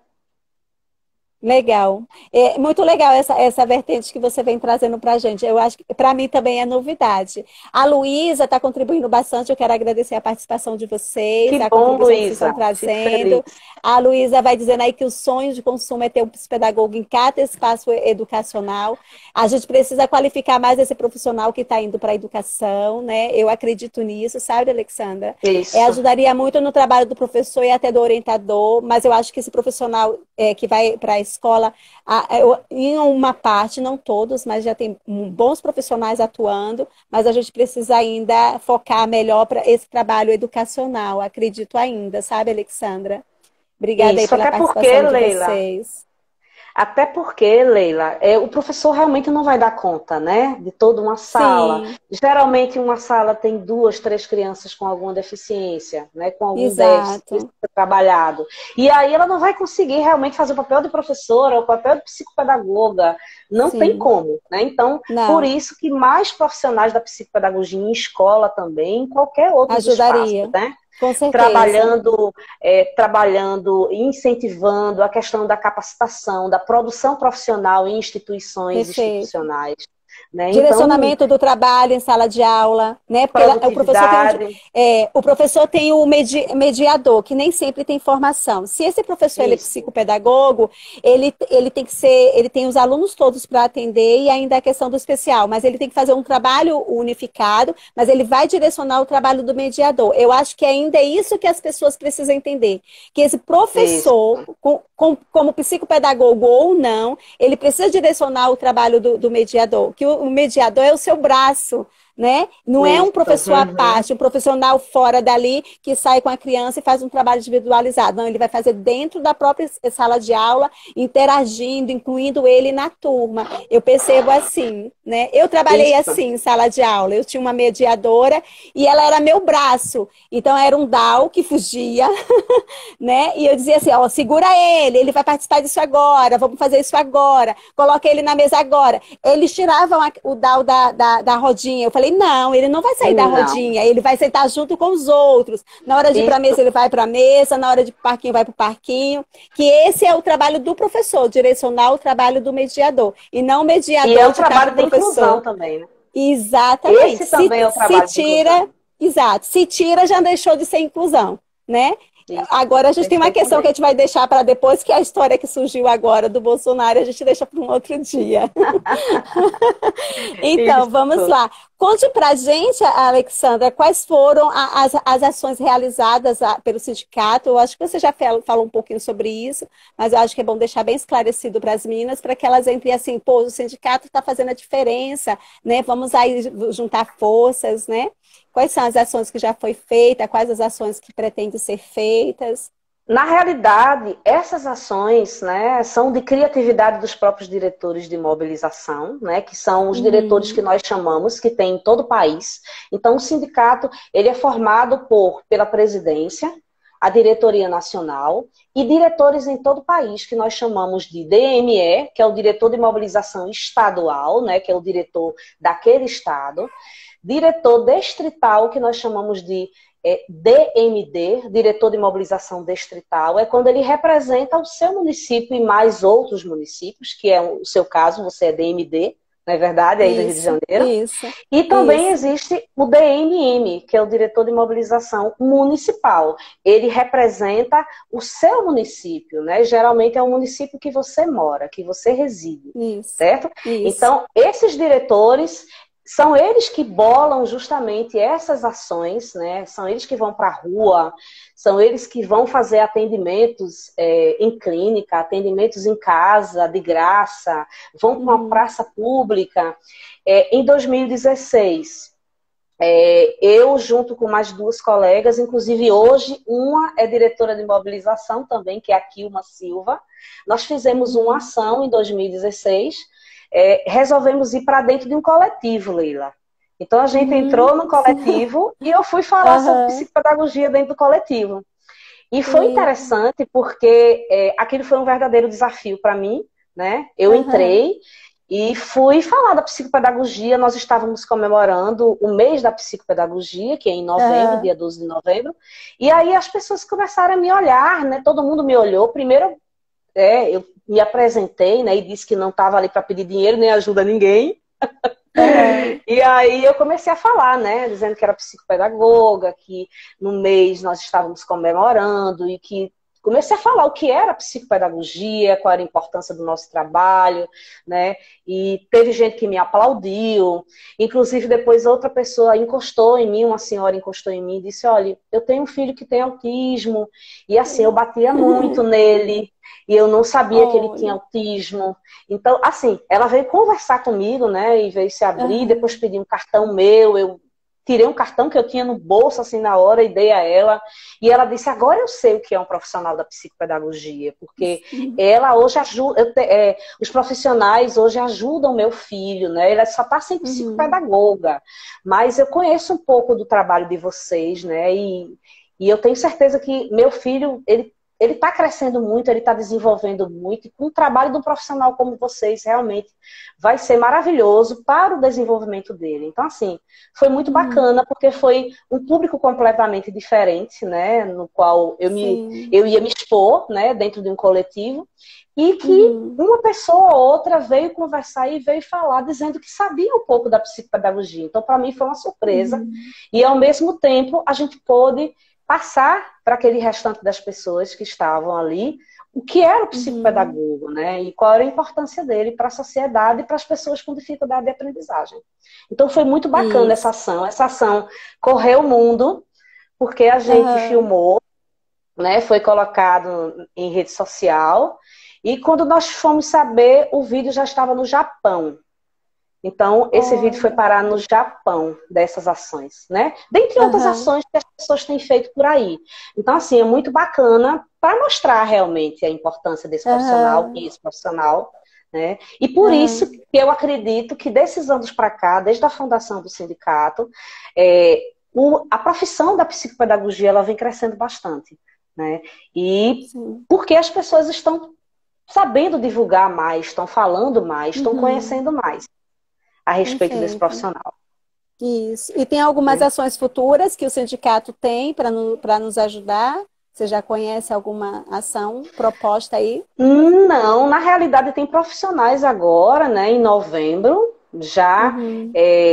Legal. É muito legal essa vertente que você vem trazendo para a gente. Eu acho que para mim também é novidade. A Luísa está contribuindo bastante. Eu quero agradecer a participação de vocês, que a bom, contribuição Luísa. que vocês estão trazendo. A Luísa vai dizendo aí que o sonho de consumo é ter um psicopedagogo em cada espaço educacional. A gente precisa qualificar mais esse profissional que está indo para a educação, né? Eu acredito nisso, sabe, Alexandra? Isso. Ajudaria muito no trabalho do professor e até do orientador, mas eu acho que esse profissional que vai para a escola, em uma parte, não todos, mas já tem bons profissionais atuando, mas a gente precisa ainda focar melhor para esse trabalho educacional, acredito ainda, sabe, Alexandra? Obrigada aí Isso, pela até porque, participação de Leila, vocês. Até porque, Leila, o professor realmente não vai dar conta, né, de toda uma sala. Sim, Geralmente uma sala tem duas, três crianças com alguma deficiência, né, com algum déficit que precisa exato. ser trabalhado. E aí ela não vai conseguir realmente fazer o papel de professora, o papel de psicopedagoga. Não tem Sim, como, né? Então, por não, isso que mais profissionais da psicopedagogia em escola também, em qualquer outros espaços, ajudaria, né? com certeza. Trabalhando, incentivando a questão da capacitação, da produção profissional em instituições Perfeito. institucionais, né? Então, Direcionamento do trabalho em sala de aula, né? Porque produtividade, o professor tem o mediador, que nem sempre tem formação. Se esse professor ele é isso, psicopedagogo, ele tem que ser, ele tem os alunos todos para atender e ainda a questão do especial, mas ele tem que fazer um trabalho unificado, mas ele vai direcionar o trabalho do mediador. Eu acho que ainda é isso que as pessoas precisam entender, que esse isso, professor, como psicopedagogo ou não, ele precisa direcionar o trabalho do mediador, que o mediador é o seu braço, né? Não é um isso. professor à Uhum. parte, um profissional fora dali que sai com a criança e faz um trabalho individualizado. Não, ele vai fazer dentro da própria sala de aula, interagindo, incluindo ele na turma. Eu percebo assim, né? Eu trabalhei Isso. assim em sala de aula. Eu tinha uma mediadora e ela era meu braço. Então era um DAO que fugia, né? E eu dizia assim, ó, segura ele vai participar disso agora, vamos fazer isso agora, coloca ele na mesa agora. Eles tiravam o DAO da rodinha. Eu falei, não, ele não vai sair da Não. rodinha, ele vai sentar junto com os outros. Na hora de ir para a Isso. mesa, ele vai para a mesa, na hora de ir para o parquinho, vai para o parquinho. Que esse é o trabalho do professor, direcionar o trabalho do mediador. E não o E é mediador o de estar com trabalho o de inclusão professor. também, né? Exatamente. Esse Se, também é o se trabalho de tira, inclusão. exato. Se tira, já deixou de ser inclusão, né? Isso, Agora a gente tem uma questão que a perfeitamente. gente vai deixar para depois, que é a história que surgiu agora do Bolsonaro, a gente deixa para um outro dia. Então, vamos Isso. lá. Conte para a gente, Alexandra, quais foram as ações realizadas pelo sindicato. Eu acho que você já falou um pouquinho sobre isso, mas eu acho que é bom deixar bem esclarecido para as meninas, para que elas entrem assim, pô, o sindicato está fazendo a diferença, né? Vamos aí juntar forças, né? Quais são as ações que já foi feita, quais as ações que pretendem ser feitas? Na realidade, essas ações, né, são de criatividade dos próprios diretores de mobilização, né, que são os diretores que Uhum, nós chamamos, que tem em todo o país. Então, o sindicato ele é formado pela presidência, a diretoria nacional e diretores em todo o país, que nós chamamos de DME, que é o diretor de mobilização estadual, né, que é o diretor daquele estado, diretor distrital, que nós chamamos de DMD, Diretor de Mobilização Distrital, é quando ele representa o seu município e mais outros municípios, que é o seu caso, você é DMD, não é verdade, aí do Rio de isso, Janeiro. isso, E também isso. existe o DMM, que é o Diretor de Mobilização Municipal. Ele representa o seu município, né? Geralmente é o município que você mora, que você reside, Isso, certo? isso. Então, esses diretores são eles que bolam justamente essas ações, né? São eles que vão para a rua, são eles que vão fazer atendimentos em clínica, atendimentos em casa, de graça, vão para uma Uhum. praça pública. Em 2016, eu, junto com mais duas colegas, inclusive hoje, uma é diretora de mobilização também, que é a Kilma Silva, nós fizemos uma Uhum. ação em 2016, resolvemos ir para dentro de um coletivo, Leila. Então a gente Uhum. entrou no coletivo e eu fui falar sobre Aham. psicopedagogia dentro do coletivo. E foi Sim. interessante porque aquilo foi um verdadeiro desafio para mim, né? Eu Aham. entrei e fui falar da psicopedagogia. Nós estávamos comemorando o mês da psicopedagogia, que é em novembro, Aham. dia 12 de novembro. E aí as pessoas começaram a me olhar, né? Todo mundo me olhou. Primeiro, eu me apresentei, né? E disse que não estava ali para pedir dinheiro nem ajuda a ninguém. Aham. E aí eu comecei a falar, né? Dizendo que era psicopedagoga, que no mês nós estávamos comemorando e que comecei a falar o que era psicopedagogia, qual era a importância do nosso trabalho, né? E teve gente que me aplaudiu. Inclusive, depois outra pessoa encostou em mim, uma senhora encostou em mim e disse: olha, eu tenho um filho que tem autismo. E assim, eu batia muito nele. e eu não sabia que ele tinha Olha. autismo. Então, assim, ela veio conversar comigo, né, e veio se abrir, Aham. depois pediu um cartão meu, eu tirei um cartão que eu tinha no bolso, assim, na hora, e dei a ela. E ela disse, agora eu sei o que é um profissional da psicopedagogia, porque Sim. ela hoje ajuda, os profissionais hoje ajudam meu filho, né? Ele só está sem Uhum. psicopedagoga, mas eu conheço um pouco do trabalho de vocês, né? E eu tenho certeza que meu filho, ele está crescendo muito, ele está desenvolvendo muito, e com o trabalho de um profissional como vocês, realmente vai ser maravilhoso para o desenvolvimento dele. Então, assim, foi muito Uhum. bacana, porque foi um público completamente diferente, né? No qual Sim. eu ia me expor, né? Dentro de um coletivo, e que Uhum. uma pessoa ou outra veio conversar e veio falar, dizendo que sabia um pouco da psicopedagogia. Então, para mim, foi uma surpresa. Uhum. E, ao mesmo tempo, a gente pôde passar para aquele restante das pessoas que estavam ali o que era o Uhum. psicopedagogo, né? E qual era a importância dele para a sociedade e para as pessoas com dificuldade de aprendizagem. Então foi muito bacana essa Isso. ação. Essa ação correu o mundo, porque a gente Aham. filmou, né? Foi colocado em rede social. E quando nós fomos saber, o vídeo já estava no Japão. Então, esse vídeo foi Olha. parar no Japão dessas ações, né? Dentre outras Aham. ações que as pessoas têm feito por aí. Então, assim, é muito bacana para mostrar realmente a importância desse profissional Aham. e esse profissional, né? E por isso Aham. que eu acredito que desses anos para cá, desde a fundação do sindicato, é, a profissão da psicopedagogia ela vem crescendo bastante, né? E Sim. porque as pessoas estão sabendo divulgar mais, estão falando mais, estão Uhum. conhecendo mais a respeito desse Perfeito. profissional. Isso. E tem algumas Né? ações futuras que o sindicato tem para nos ajudar? Você já conhece alguma ação proposta aí? Não, na realidade tem profissionais agora, né, em novembro, já Uhum.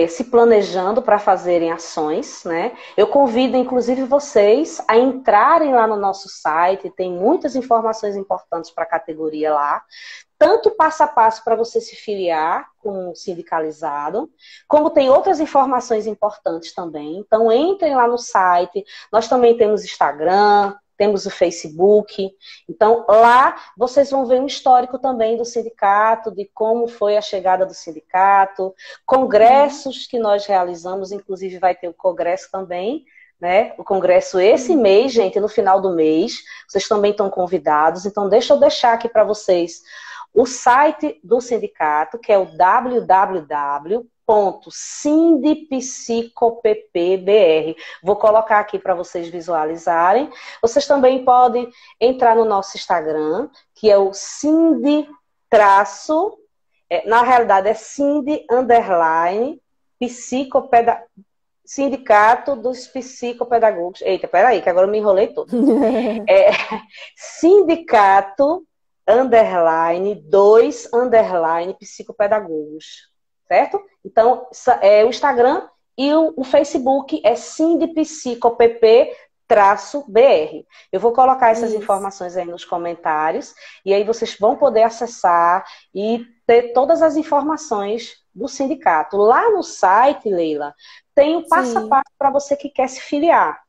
se planejando para fazerem ações, né? Eu convido, inclusive, vocês a entrarem lá no nosso site, tem muitas informações importantes para a categoria lá, tanto passo a passo para você se filiar com o sindicalizado, como tem outras informações importantes também. Então, entrem lá no site. Nós também temos Instagram, temos o Facebook. Então, lá vocês vão ver um histórico também do sindicato, de como foi a chegada do sindicato, Uhum. congressos que nós realizamos, inclusive vai ter o congresso também, né? O congresso esse Uhum. mês, gente, no final do mês. Vocês também estão convidados. Então, deixa eu deixar aqui para vocês o site do sindicato, que é o www.sindipsicoppbr. Vou colocar aqui para vocês visualizarem. Vocês também podem entrar no nosso Instagram, que é o Cindy traço, na realidade é Cindy underline Sindicato dos Psicopedagogos. Eita, peraí, que agora eu me enrolei todo. É, Sindicato underline 2 underline psicopedagogos, certo? Então, o Instagram e o Facebook é sindipsicopp-br. Eu vou colocar essas Isso. informações aí nos comentários e aí vocês vão poder acessar e ter todas as informações do sindicato. Lá no site, Leila, tem o passo a Sim. passo para você que quer se filiar.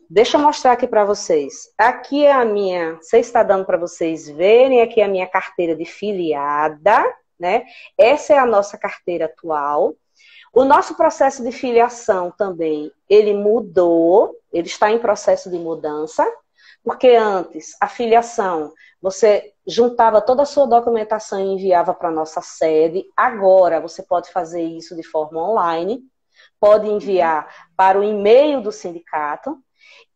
Deixa eu mostrar aqui para vocês. Aqui é a minha, não sei se está dando para vocês verem, aqui é a minha carteira de filiada, né? Essa é a nossa carteira atual. O nosso processo de filiação também, ele mudou, ele está em processo de mudança, porque antes a filiação, você juntava toda a sua documentação e enviava para a nossa sede. Agora você pode fazer isso de forma online, pode Uhum. enviar para o e-mail do sindicato.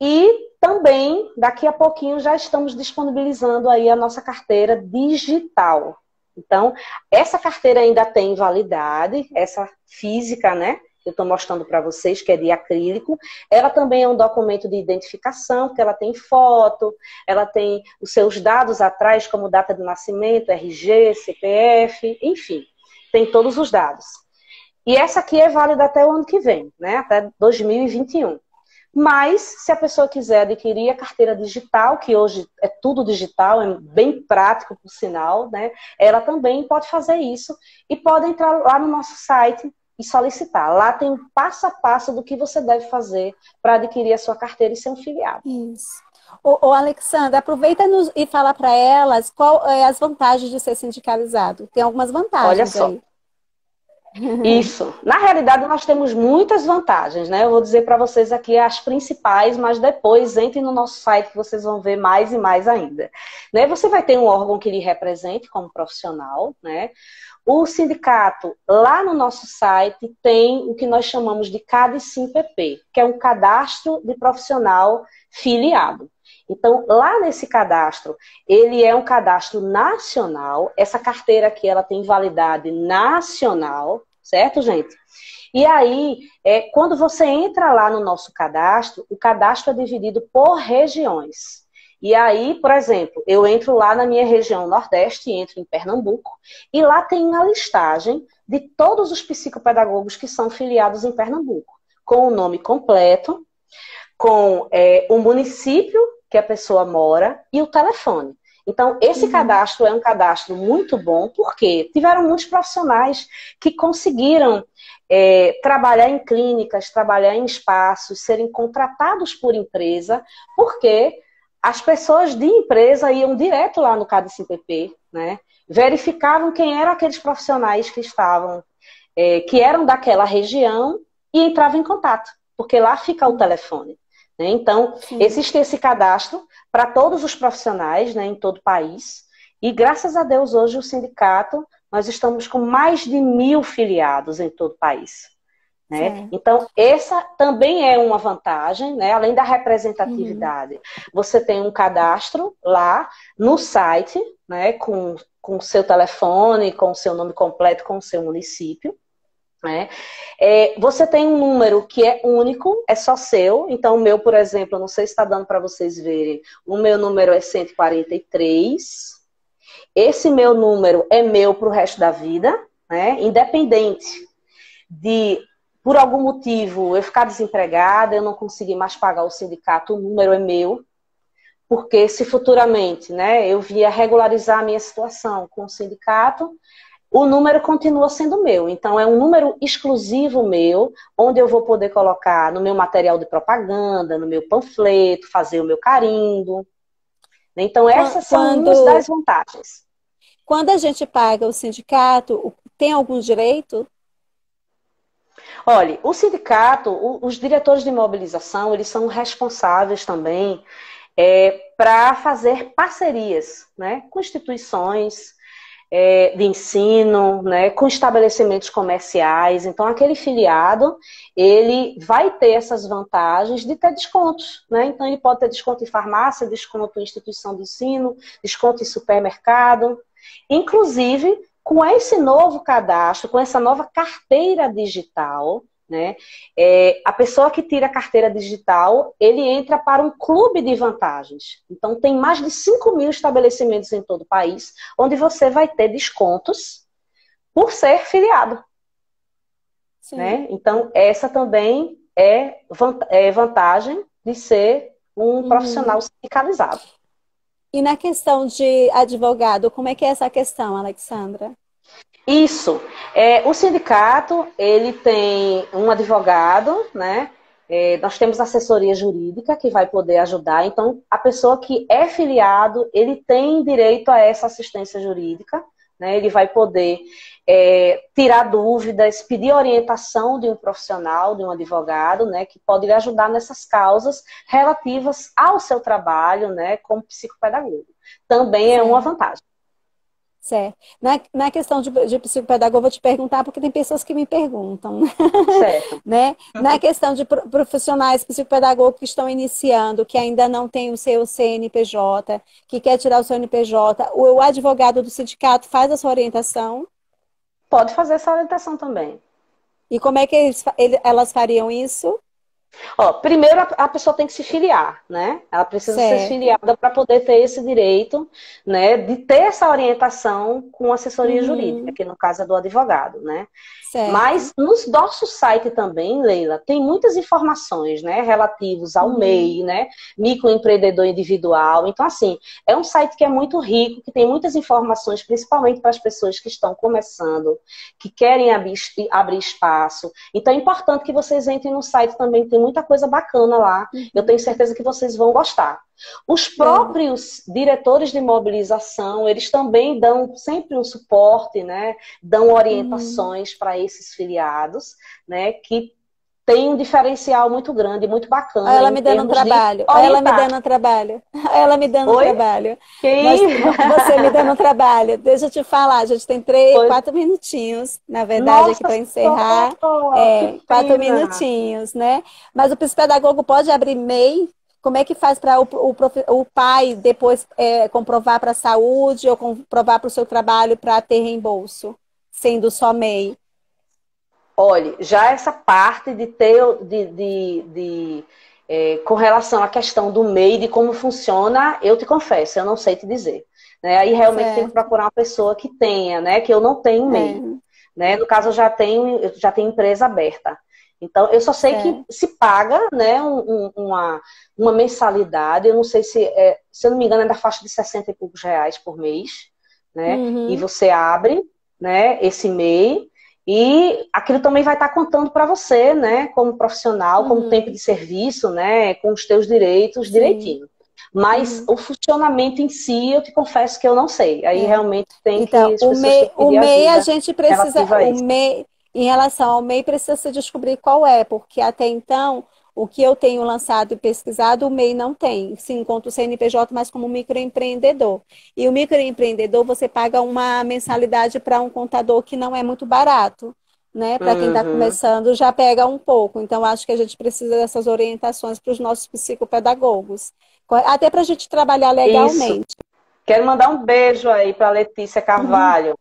E também, daqui a pouquinho, já estamos disponibilizando aí a nossa carteira digital. Então, essa carteira ainda tem validade, essa física, né? Que eu estou mostrando para vocês, que é de acrílico. Ela também é um documento de identificação, porque ela tem foto, ela tem os seus dados atrás, como data de nascimento, RG, CPF, enfim, tem todos os dados. E essa aqui é válida até o ano que vem, né? Até 2021. Mas, se a pessoa quiser adquirir a carteira digital, que hoje é tudo digital, é bem prático, por sinal, né? Ela também pode fazer isso e pode entrar lá no nosso site e solicitar. Lá tem passo a passo do que você deve fazer para adquirir a sua carteira e ser um filiado. Isso. Ô, Alexandra, aproveita e fala para elas qual é as vantagens de ser sindicalizado. Tem algumas Olha vantagens só. aí. Isso. Na realidade, nós temos muitas vantagens, né? Eu vou dizer para vocês aqui as principais, mas depois entrem no nosso site que vocês vão ver mais e mais ainda. Né? Você vai ter um órgão que lhe represente como profissional, né? O sindicato, lá no nosso site, tem o que nós chamamos de CADE-SIM-PP, que é um cadastro de profissional filiado. Então, lá nesse cadastro, ele é um cadastro nacional. Essa carteira aqui, ela tem validade nacional, certo, gente? E aí, quando você entra lá no nosso cadastro, o cadastro é dividido por regiões. E aí, por exemplo, eu entro lá na minha região Nordeste, entro em Pernambuco, e lá tem uma listagem de todos os psicopedagogos que são filiados em Pernambuco, com o nome completo, com o município que a pessoa mora e o telefone. Então, esse cadastro é um cadastro muito bom, porque tiveram muitos profissionais que conseguiram trabalhar em clínicas, trabalhar em espaços, serem contratados por empresa, porque as pessoas de empresa iam direto lá no CADE-SIM-PP, né? Verificavam quem eram aqueles profissionais que estavam, que eram daquela região e entravam em contato, porque lá fica o telefone. Né? Então, Sim. existe esse cadastro para todos os profissionais, né, em todo o país, e graças a Deus hoje o sindicato, nós estamos com mais de 1.000 filiados em todo o país. Né? Então, essa também é uma vantagem, né? Além da representatividade. Você tem um cadastro lá no site, né? Com o seu telefone, com o seu nome completo, com o seu município. Né? Você tem um número que é único, é só seu. Então, o meu, por exemplo, eu não sei se está dando para vocês verem, o meu número é 143. Esse meu número é meu para o resto da vida, né? Independente de, por algum motivo, eu ficar desempregada, eu não conseguir mais pagar o sindicato, o número é meu, porque se futuramente, né, eu vier regularizar a minha situação com o sindicato, o número continua sendo meu. Então, é um número exclusivo meu, onde eu vou poder colocar no meu material de propaganda, no meu panfleto, fazer o meu carimbo. Então, essas são umas das vantagens. Quando a gente paga o sindicato, tem algum direito? Olha, o sindicato, os diretores de mobilização, eles são responsáveis também para fazer parcerias, né, com instituições de ensino, né, com estabelecimentos comerciais. Então, aquele filiado, ele vai ter essas vantagens de ter descontos. Né? Então, ele pode ter desconto em farmácia, desconto em instituição de ensino, desconto em supermercado. Inclusive, com esse novo cadastro, com essa nova carteira digital, né, a pessoa que tira a carteira digital, ele entra para um clube de vantagens. Então, tem mais de 5.000 estabelecimentos em todo o país, onde você vai ter descontos por ser filiado. Né? Então, essa também é vantagem de ser um profissional sindicalizado. E na questão de advogado, como é que é essa questão, Alexandra? Isso. O sindicato, ele tem um advogado, né? Nós temos assessoria jurídica que vai poder ajudar. Então, a pessoa que é filiado, ele tem direito a essa assistência jurídica, né? Ele vai poder tirar dúvidas, pedir orientação de um profissional, de um advogado, né? Que pode lhe ajudar nessas causas relativas ao seu trabalho, né? Como psicopedagogo. Também é uma vantagem. Certo. Na questão de psicopedagogo, eu vou te perguntar, porque tem pessoas que me perguntam. Certo. Né? Na questão de profissionais psicopedagogos que estão iniciando, que ainda não tem o seu CNPJ, que quer tirar o CNPJ, o advogado do sindicato faz essa orientação? Pode fazer essa orientação também. E como é que elas fariam isso? Primeiro a pessoa tem que se filiar, né? Ela precisa ser filiada para poder ter esse direito, né? De ter essa orientação com assessoria jurídica, que no caso é do advogado, né? Certo. Mas no nosso site também, Leila, tem muitas informações, né? Relativos ao MEI, né? Microempreendedor individual. Então, assim, é um site que é muito rico, que tem muitas informações, principalmente para as pessoas que estão começando, que querem abrir espaço. Então, é importante que vocês entrem no site também, tem tem muita coisa bacana lá. Eu tenho certeza que vocês vão gostar. Os próprios diretores de mobilização, eles também dão sempre um suporte, né? Dão orientações para esses filiados, né? Que tem um diferencial muito grande, muito bacana. Olha ela me dando um trabalho. Olha ela me dando um trabalho. Olha ela me dando um trabalho. Você me dando um trabalho. Deixa eu te falar, a gente tem 4 minutinhos, na verdade, aqui para encerrar. 4 minutinhos, né? Mas o psicopedagogo pode abrir MEI? Como é que faz para o pai depois comprovar para a saúde ou comprovar para o seu trabalho para ter reembolso, sendo só MEI? Olha, já essa parte de ter, com relação à questão do MEI, de como funciona, eu te confesso, eu não sei te dizer. Né? Aí realmente tem que procurar uma pessoa que tenha, né? Que eu não tenho MEI. Né? No caso, eu já tenho empresa aberta. Então, eu só sei que se paga, né, uma mensalidade, eu não sei se eu não me engano, é da faixa de 60 e poucos reais por mês, né? E você abre, né, esse MEI. E aquilo também vai estar contando para você, né, como profissional, como tempo de serviço, né, com os teus direitos direitinho. Mas o funcionamento em si, eu te confesso que eu não sei. Aí realmente tem que as pessoas têm que pedir o MEI ajuda a gente precisa, em relação ao MEI precisa se descobrir qual é, porque até então o que eu tenho lançado e pesquisado, o MEI não tem. Se encontra o CNPJ, mas como microempreendedor. E o microempreendedor, você paga uma mensalidade para um contador que não é muito barato, né? Para quem está começando, já pega um pouco. Então, acho que a gente precisa dessas orientações para os nossos psicopedagogos. Até para a gente trabalhar legalmente. Isso. Quero mandar um beijo aí para Letícia Carvalho.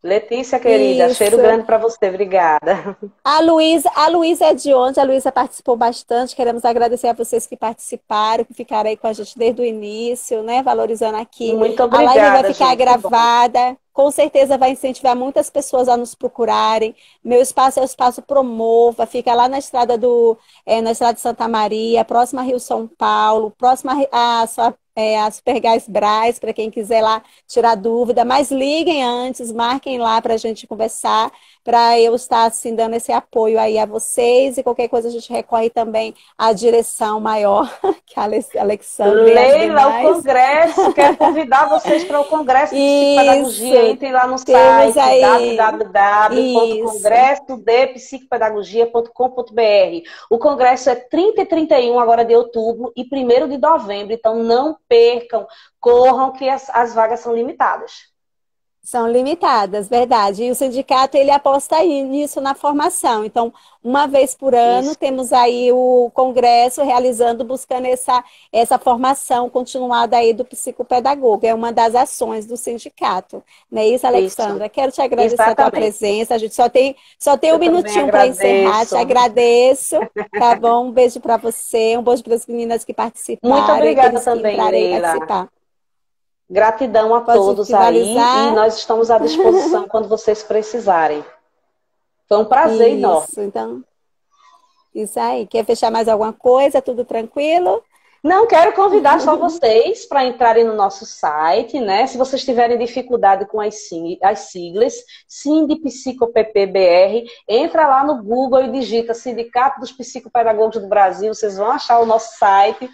Letícia, querida, cheiro grande para você, obrigada. A Luísa é de onde? A Luísa participou bastante, queremos agradecer a vocês que participaram, que ficaram aí com a gente desde o início, né, valorizando aqui. Muito obrigada, a live vai ficar gravada, com certeza vai incentivar muitas pessoas a nos procurarem. Meu espaço é o Espaço Promova, fica lá na estrada na estrada de Santa Maria, próxima a Rio São Paulo, próxima a Supergás Brás, para quem quiser lá tirar dúvida, mas liguem antes, marquem lá para a gente conversar, para eu estar assim, dando esse apoio aí a vocês, e qualquer coisa a gente recorre também à direção maior, que é a Alexandra. Leila, o congresso, quero convidar vocês para o congresso de psicopedagogia, entrem lá no site www.congressodePsicopedagogia.com.br. O congresso é 30 e 31 agora de outubro e 1º de novembro, então não percam, corram que as vagas são limitadas. São limitadas, verdade. E o sindicato, ele aposta aí nisso na formação. Então, uma vez por ano, temos aí o congresso realizando, buscando essa formação continuada aí do psicopedagogo. É uma das ações do sindicato. Não é isso, Alexandra? Quero te agradecer a tua presença. A gente só tem um minutinho para encerrar. Te agradeço. Tá bom? Um beijo para você. Um beijo para as meninas que participaram. Muito obrigada também, Leila. Gratidão a todos aí e nós estamos à disposição quando vocês precisarem. Foi um prazer enorme. Então, isso aí. Quer fechar mais alguma coisa? Tudo tranquilo? Não, quero convidar só vocês para entrarem no nosso site, né? Se vocês tiverem dificuldade com as siglas, SINDPsicoPPBR, entra lá no Google e digita Sindicato dos Psicopedagogos do Brasil, vocês vão achar o nosso site.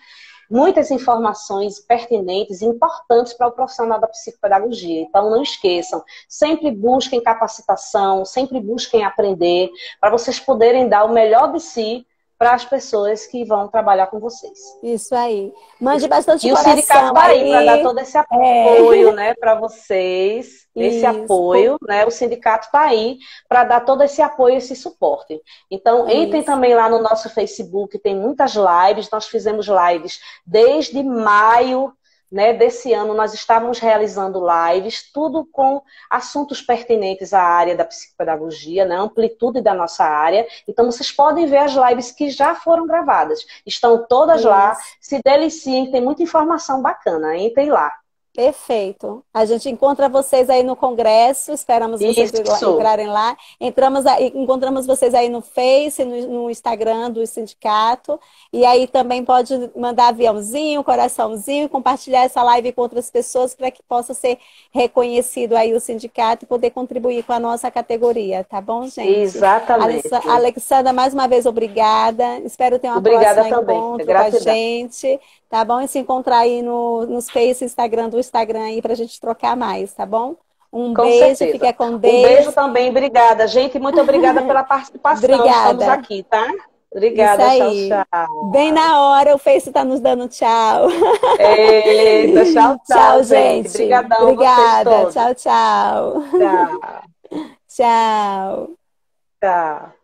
Muitas informações pertinentes e importantes para o profissional da psicopedagogia. Então, não esqueçam, sempre busquem capacitação, sempre busquem aprender, para vocês poderem dar o melhor de si para as pessoas que vão trabalhar com vocês. Isso aí. Mande bastante coração. E o sindicato está aí para dar todo esse apoio, né, para vocês. Esse apoio, né? O sindicato está aí para dar todo esse apoio, esse suporte. Então, entrem também lá no nosso Facebook, tem muitas lives. Nós fizemos lives desde maio, né, desse ano. Nós estávamos realizando lives, tudo com assuntos pertinentes à área da psicopedagogia, né, amplitude da nossa área. Então, vocês podem ver as lives que já foram gravadas. Estão todas lá. Se deliciem, tem muita informação bacana. Entrem lá. Perfeito. A gente encontra vocês aí no Congresso, esperamos vocês Isso. entrarem lá. Encontramos vocês aí no Face, no Instagram do sindicato. E aí também pode mandar aviãozinho, coraçãozinho, compartilhar essa live com outras pessoas para que possa ser reconhecido aí o sindicato e poder contribuir com a nossa categoria, tá bom, gente? Exatamente. Alexandra, mais uma vez, obrigada. Espero ter uma Obrigada próxima também. encontro com a Gratidão. gente. Tá bom? E se encontrar aí nos Face, Instagram do Instagram aí pra gente trocar mais, tá bom? Um Com beijo, certeza. fica com Um Deus. beijo também, obrigada. Gente, muito obrigada pela participação. Obrigada. Estamos aqui, tá? Obrigada, Isso aí. tchau, tchau. Bem na hora, o Face tá nos dando tchau. Eita, tchau, Tchau, gente. gente. Obrigadão, Obrigada. vocês todos. Tchau, tchau. Tchau. Tchau. Tchau.